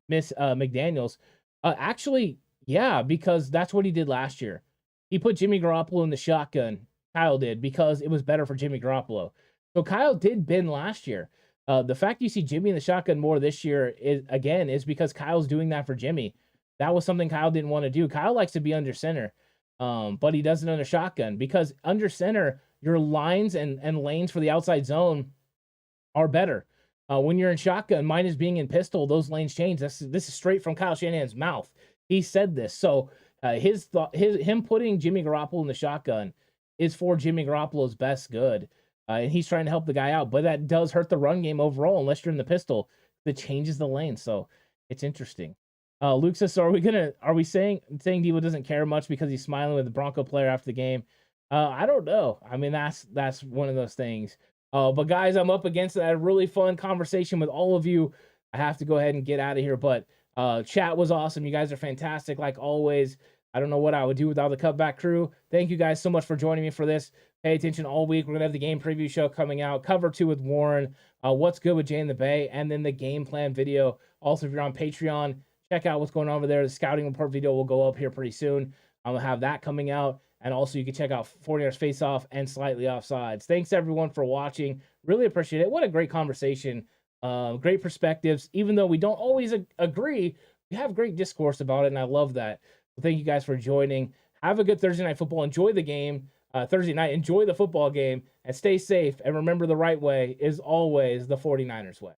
McDaniels. Actually, yeah, because that's what he did last year. He put Jimmy Garoppolo in the shotgun. Kyle did, because it was better for Jimmy Garoppolo. So Kyle did bend last year. The fact you see Jimmy in the shotgun more this year is because Kyle's doing that for Jimmy. That was something Kyle didn't want to do. Kyle likes to be under center, but he does it under shotgun, because under center, your lines and lanes for the outside zone are better. When you're in shotgun, mine is being in pistol, those lanes change. This is straight from Kyle Shanahan's mouth. He said this. So him putting Jimmy Garoppolo in the shotgun is for Jimmy Garoppolo's best good. And he's trying to help the guy out, but that does hurt the run game overall unless you're in the pistol. That changes the lane. So it's interesting. Luke says, so are we saying Debo doesn't care much because he's smiling with the Bronco player after the game? I don't know. I mean, that's one of those things. But guys, I'm up against that really fun conversation with all of you. I have to go ahead and get out of here, but chat was awesome. You guys are fantastic, like always. I don't know what I would do without the Cutback crew. Thank you guys so much for joining me for this. Pay attention all week. We're going to have the game preview show coming out, cover 2 with Warren, what's good with Jay in the Bay, and then the game plan video. Also, if you're on Patreon, check out what's going on over there. The scouting report video will go up here pretty soon. I'm going to have that coming out. And also, you can check out 40 Yards Face Off and Slightly Offsides. Thanks, everyone, for watching. Really appreciate it. What a great conversation. Great perspectives. Even though we don't always agree, we have great discourse about it, and I love that. So thank you guys for joining. Have a good Thursday night football. Enjoy the game. Thursday night, enjoy the football game, and stay safe. And remember, the right way is always the 49ers way.